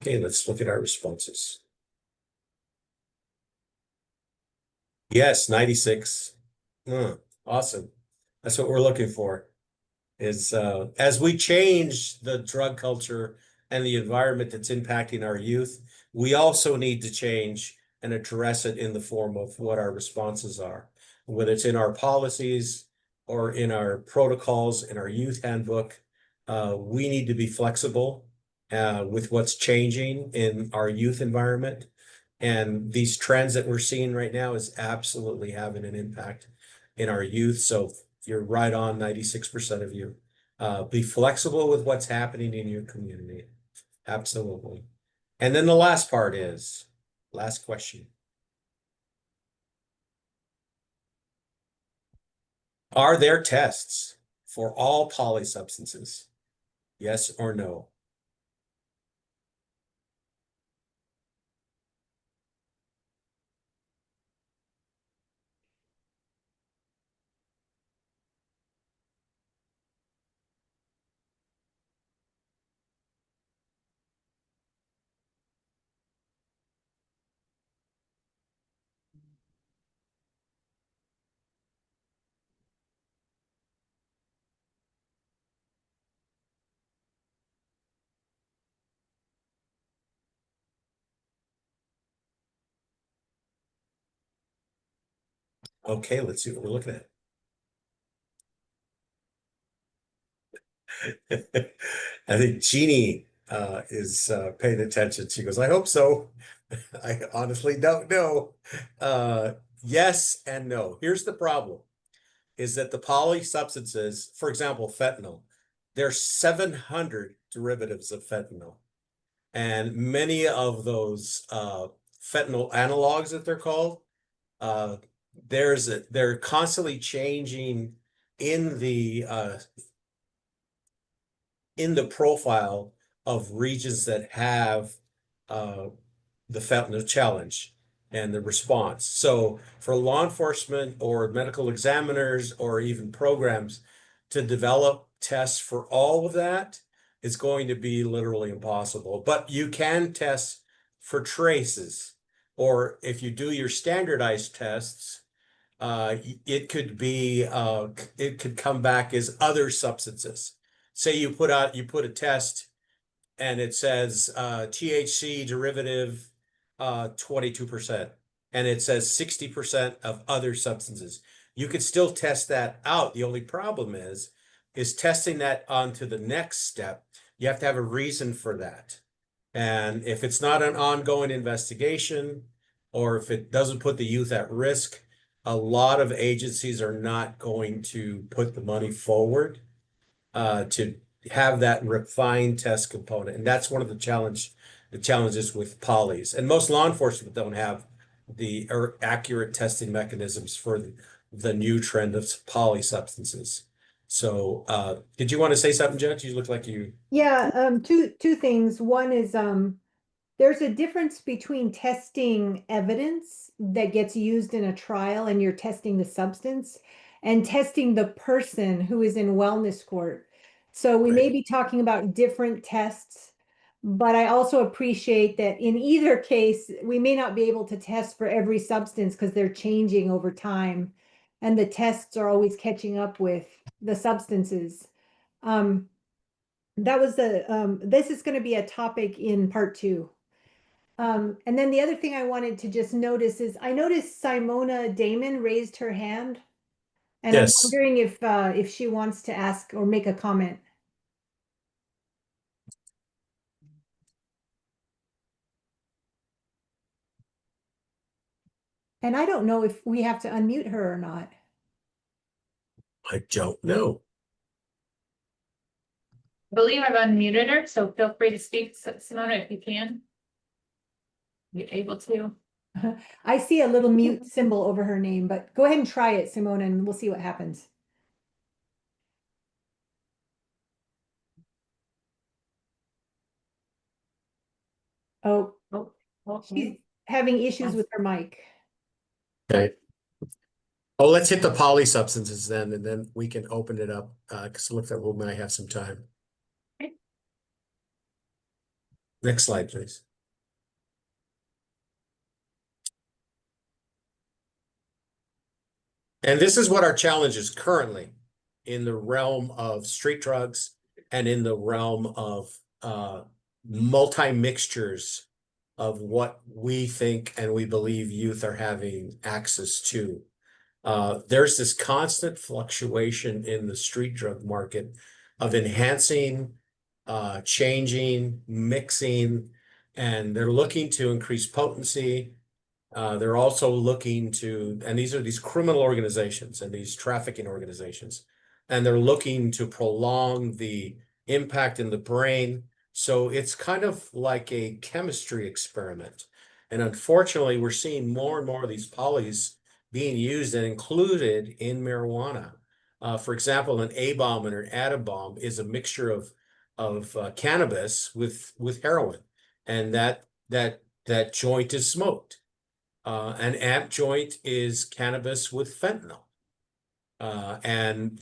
C: Okay, let's look at our responses. Yes, 96. Awesome. That's what we're looking for. Is as we change the drug culture and the environment that's impacting our youth, we also need to change and address it in the form of what our responses are, whether it's in our policies or in our protocols, in our youth handbook. We need to be flexible with what's changing in our youth environment. And these trends that we're seeing right now is absolutely having an impact in our youth. So you're right on, 96% of you. Be flexible with what's happening in your community. Absolutely. And then the last part is, last question. Are there tests for all polysubstances? Yes or no? Okay, let's see what we're looking at. I think Jeannie is paying attention. She goes, I hope so. I honestly don't know. Yes and no. Here's the problem, is that the poly substances, for example, fentanyl, there's 700 derivatives of fentanyl. And many of those fentanyl analogs that they're called, they're constantly changing in the profile of regions that have the fentanyl challenge and the response. So for law enforcement or medical examiners or even programs to develop tests for all of that is going to be literally impossible. But you can test for traces, or if you do your standardized tests, it could come back as other substances. Say you put a test and it says THC derivative 22%, and it says 60% of other substances. You could still test that out. The only problem is testing that onto the next step. You have to have a reason for that. And if it's not an ongoing investigation, or if it doesn't put the youth at risk, a lot of agencies are not going to put the money forward to have that refined test component. And that's one of the challenges with polys. And most law enforcement don't have the accurate testing mechanisms for the new trend of poly substances. So did you want to say something, Judge? You look like you.
B: Yeah, two things. One is there's a difference between testing evidence that gets used in a trial and you're testing the substance and testing the person who is in wellness court. So we may
C: Right.
B: be talking about different tests, But I also appreciate that in either case, we may not be able to test for every substance because they're changing over time. And the tests are always catching up with the substances. Um, that was this is going to be a topic in part 2. And then the other thing I wanted to just notice is I noticed Simona Damon raised her hand. And I'm
C: Yes.
B: wondering if she wants to ask or make a comment. And I don't know if we have to unmute her or not.
C: I don't know.
D: I believe I've unmuted her, so feel free to speak, Simona, if you can. You're able to.
B: I see a little mute symbol over her name, but go ahead and try it, Simona, and we'll see what happens. Oh,
D: Oh,
B: she's having issues with her mic.
C: Okay. Oh, let's hit the poly substances then, and then we can open it up, because it looks like we might have some time.
D: Okay.
C: Next slide, please. And this is what our challenge is currently in the realm of street drugs and in the realm of multi-mixtures of what we think and we believe youth are having access to. There's this constant fluctuation in the street drug market of enhancing, changing, mixing, and they're looking to increase potency. They're also looking to, and these are these criminal organizations and these trafficking organizations, and they're looking to prolong the impact in the brain. So it's kind of like a chemistry experiment. And unfortunately, we're seeing more and more of these polys being used and included in marijuana. For example, an A-bomb and an atom is a mixture of cannabis with heroin, and that joint is smoked. An amp joint is cannabis with fentanyl. And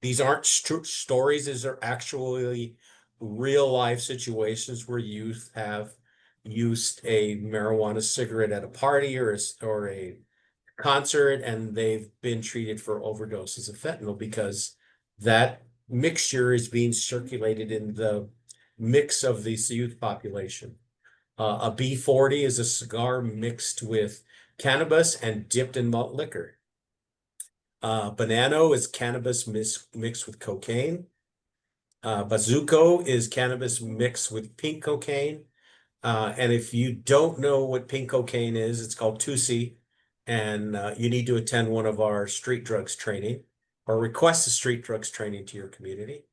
C: these aren't stories, these are actually real life situations where youth have used a marijuana cigarette at a party or a concert, and they've been treated for overdoses of fentanyl because that mixture is being circulated in the mix of this youth population. A B40 is a cigar mixed with cannabis and dipped in malt liquor. Banano is cannabis mixed with cocaine. Bazuco is cannabis mixed with pink cocaine. And if you don't know what pink cocaine is, it's called Tusi. And you need to attend one of our street drugs training or request a street drugs training to your community.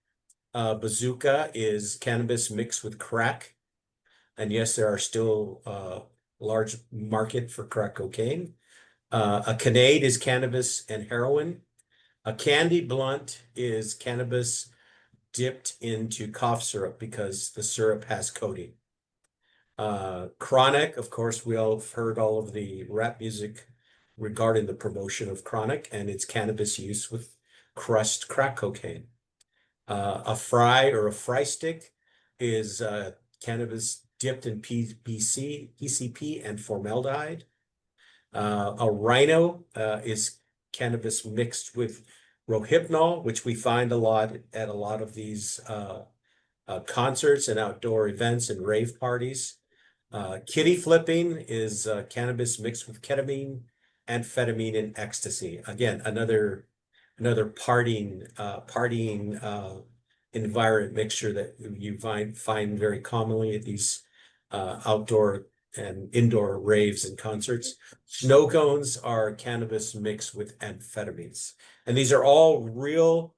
C: Bazooka is cannabis mixed with crack. And yes, there are still large market for crack cocaine. A Canade is cannabis and heroin. A candy blunt is cannabis dipped into cough syrup because the syrup has codeine. Chronic, of course, we all have heard all of the rap music regarding the promotion of chronic and its cannabis use with crushed crack cocaine. A fry or a fry stick is cannabis dipped in PCP and formaldehyde. A rhino is cannabis mixed with rohypnol, which we find a lot at a lot of these concerts and outdoor events and rave parties. Kitty flipping is cannabis mixed with ketamine, amphetamine, and ecstasy. Again, another partying environment mixture that you find very commonly at these outdoor and indoor raves and concerts. Snow cones are cannabis mixed with amphetamines. And these are all real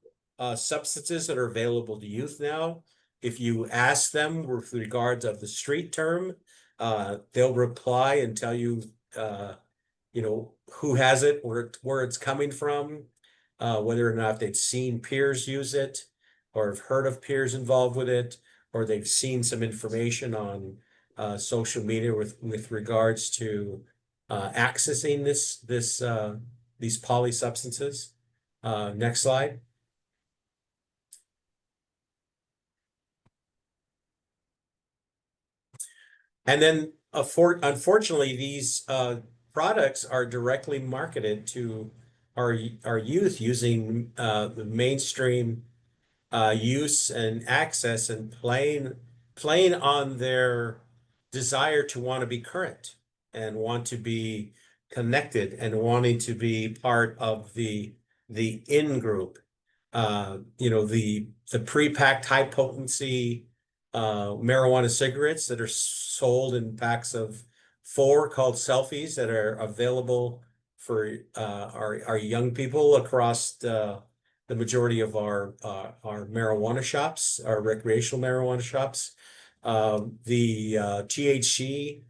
C: substances that are available to youth now. If you ask them with regards of the street term, they'll reply and tell you, who has it, where it's coming from, whether or not they've seen peers use it, or have heard of peers involved with it, or they've seen some information on social media with regards to accessing these poly substances. Next slide. And then unfortunately, these products are directly marketed to our youth using the mainstream use and access and playing on their desire to want to be current and want to be connected and wanting to be part of the in group. The pre-packed high potency marijuana cigarettes that are sold in packs of 4 called selfies that are available for our young people across the majority of our marijuana shops, our recreational marijuana shops. The THC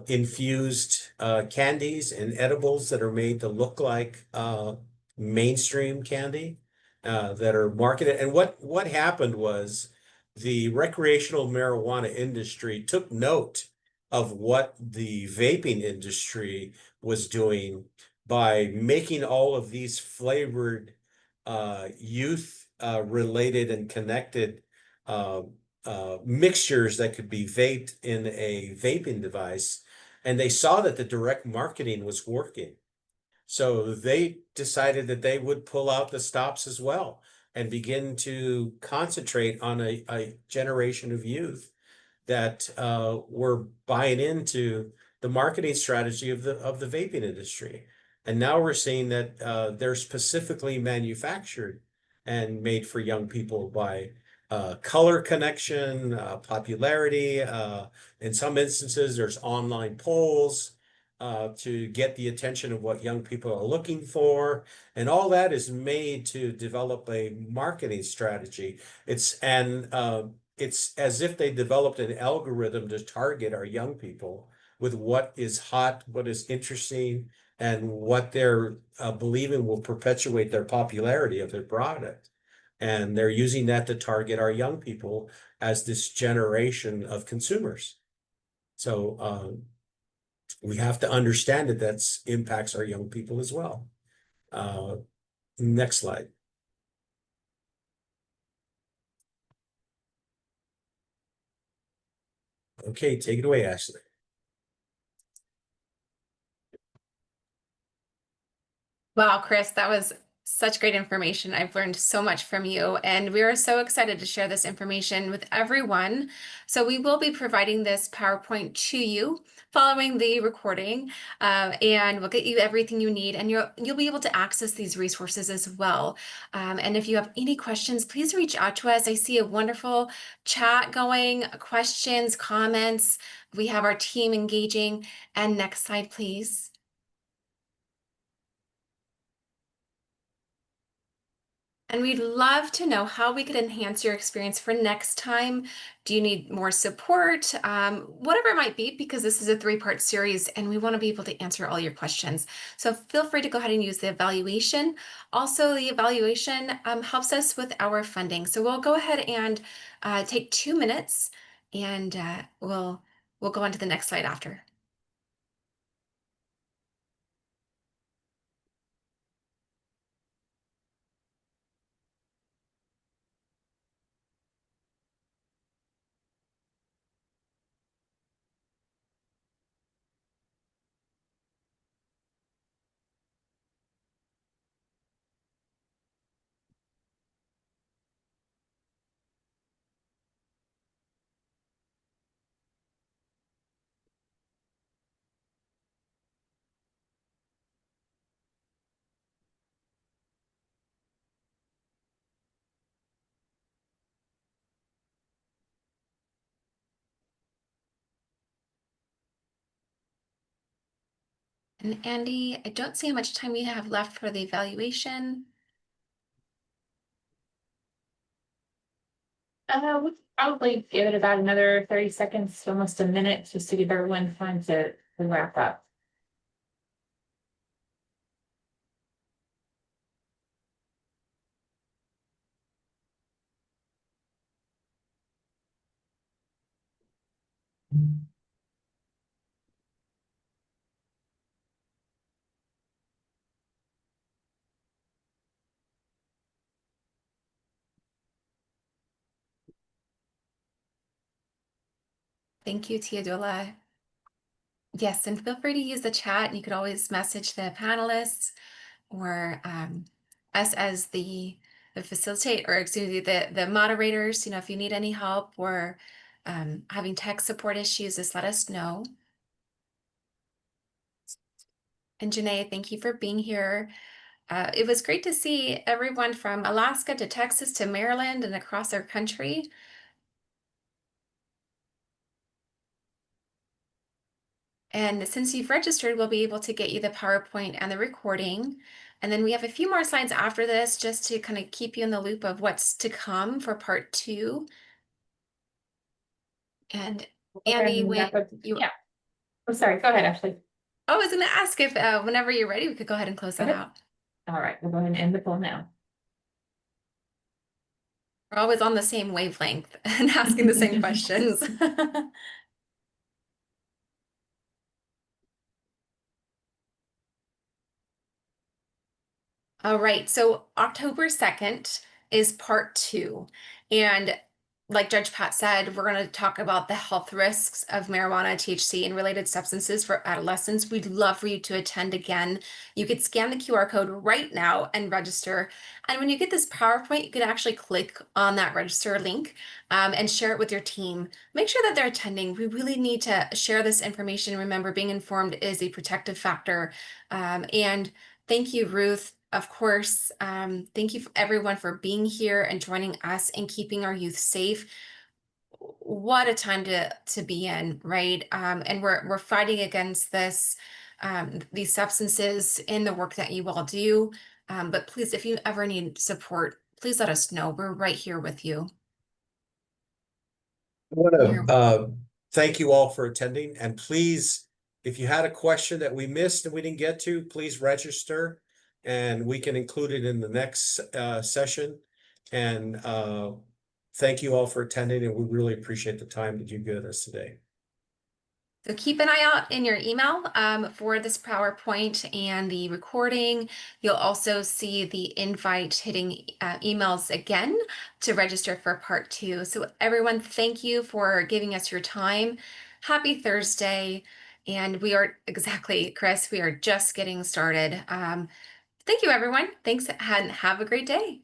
C: infused candies and edibles that are made to look like mainstream candy that are marketed. And what happened was the recreational marijuana industry took note of what the vaping industry was doing by making all of these flavored youth related and connected mixtures that could be vaped in a vaping device. And they saw that the direct marketing was working. So they decided that they would pull out the stops as well and begin to concentrate on a generation of youth that were buying into the marketing strategy of the vaping industry. And now we're seeing that they're specifically manufactured and made for young people by color connection, popularity. In some instances, there's online polls to get the attention of what young people are looking for. And all that is made to develop a marketing strategy. It's as if they developed an algorithm to target our young people with what is hot, what is interesting, and what they're believing will perpetuate their popularity of their product. And they're using that to target our young people as this generation of consumers. So we have to understand that that impacts our young people as well. Next slide. Okay, take it away, Ashley.
A: Wow, Chris, that was such great information. I've learned so much from you, and we are so excited to share this information with everyone. So we will be providing this PowerPoint to you following the recording, and we'll get you everything you need, and you'll be able to access these resources as well. And if you have any questions, please reach out to us. I see a wonderful chat going, questions, comments. We have our team engaging. And next slide, please. And we'd love to know how we could enhance your experience for next time. Do you need more support? Whatever it might be, because this is a 3-part series and we want to be able to answer all your questions. So feel free to go ahead and use the evaluation. Also, the evaluation helps us with our funding. So we'll go ahead and take 2 minutes and we'll go on to the next slide after. And Andy, I don't see how much time we have left for the evaluation.
D: We could probably give it about another 30 seconds, to almost a minute, just to give everyone time to wrap up.
A: Thank you, Teodola. Yes, and feel free to use the chat. You could always message the panelists or us as the facilitate, or excuse me, the moderators. You know, if you need any help or having tech support issues, just let us know. And Janae, thank you for being here. It was great to see everyone from Alaska to Texas to Maryland and across our country. And since you've registered, we'll be able to get you the PowerPoint and the recording. And then we have a few more slides after this just to kind of keep you in the loop of what's to come for part 2. And Andy, when you,
D: Yeah. I'm sorry, go ahead, Ashley.
A: I was going to ask if whenever you're ready, we could go ahead and close that
D: Okay.
A: out.
D: All right, we'll go ahead and end the poll now.
A: We're always on the same wavelength and asking the same questions. All right, so October 2nd is part 2. And like Judge Pat said, we're going to talk about the health risks of marijuana, THC, and related substances for adolescents. We'd love for you to attend again. You could scan the QR code right now and register. And when you get this PowerPoint, you can actually click on that register link and share it with your team. Make sure that they're attending. We really need to share this information. Remember, being informed is a protective factor. And thank you, Ruth. Of course, thank you everyone for being here and joining us and keeping our youth safe. What a time to be in, right? And we're fighting against these substances in the work that you all do. But please, if you ever need support, please let us know. We're right here with you.
C: I want to thank you all for attending, and please, if you had a question that we missed and we didn't get to, please register and we can include it in the next session. And thank you all for attending, and we really appreciate the time that you give us today.
A: So keep an eye out in your email for this PowerPoint and the recording. You'll also see the invite hitting emails again to register for part 2. So everyone, thank you for giving us your time. Happy Thursday. And we are exactly, Chris, we are just getting started. Thank you, everyone. Thanks and have a great day.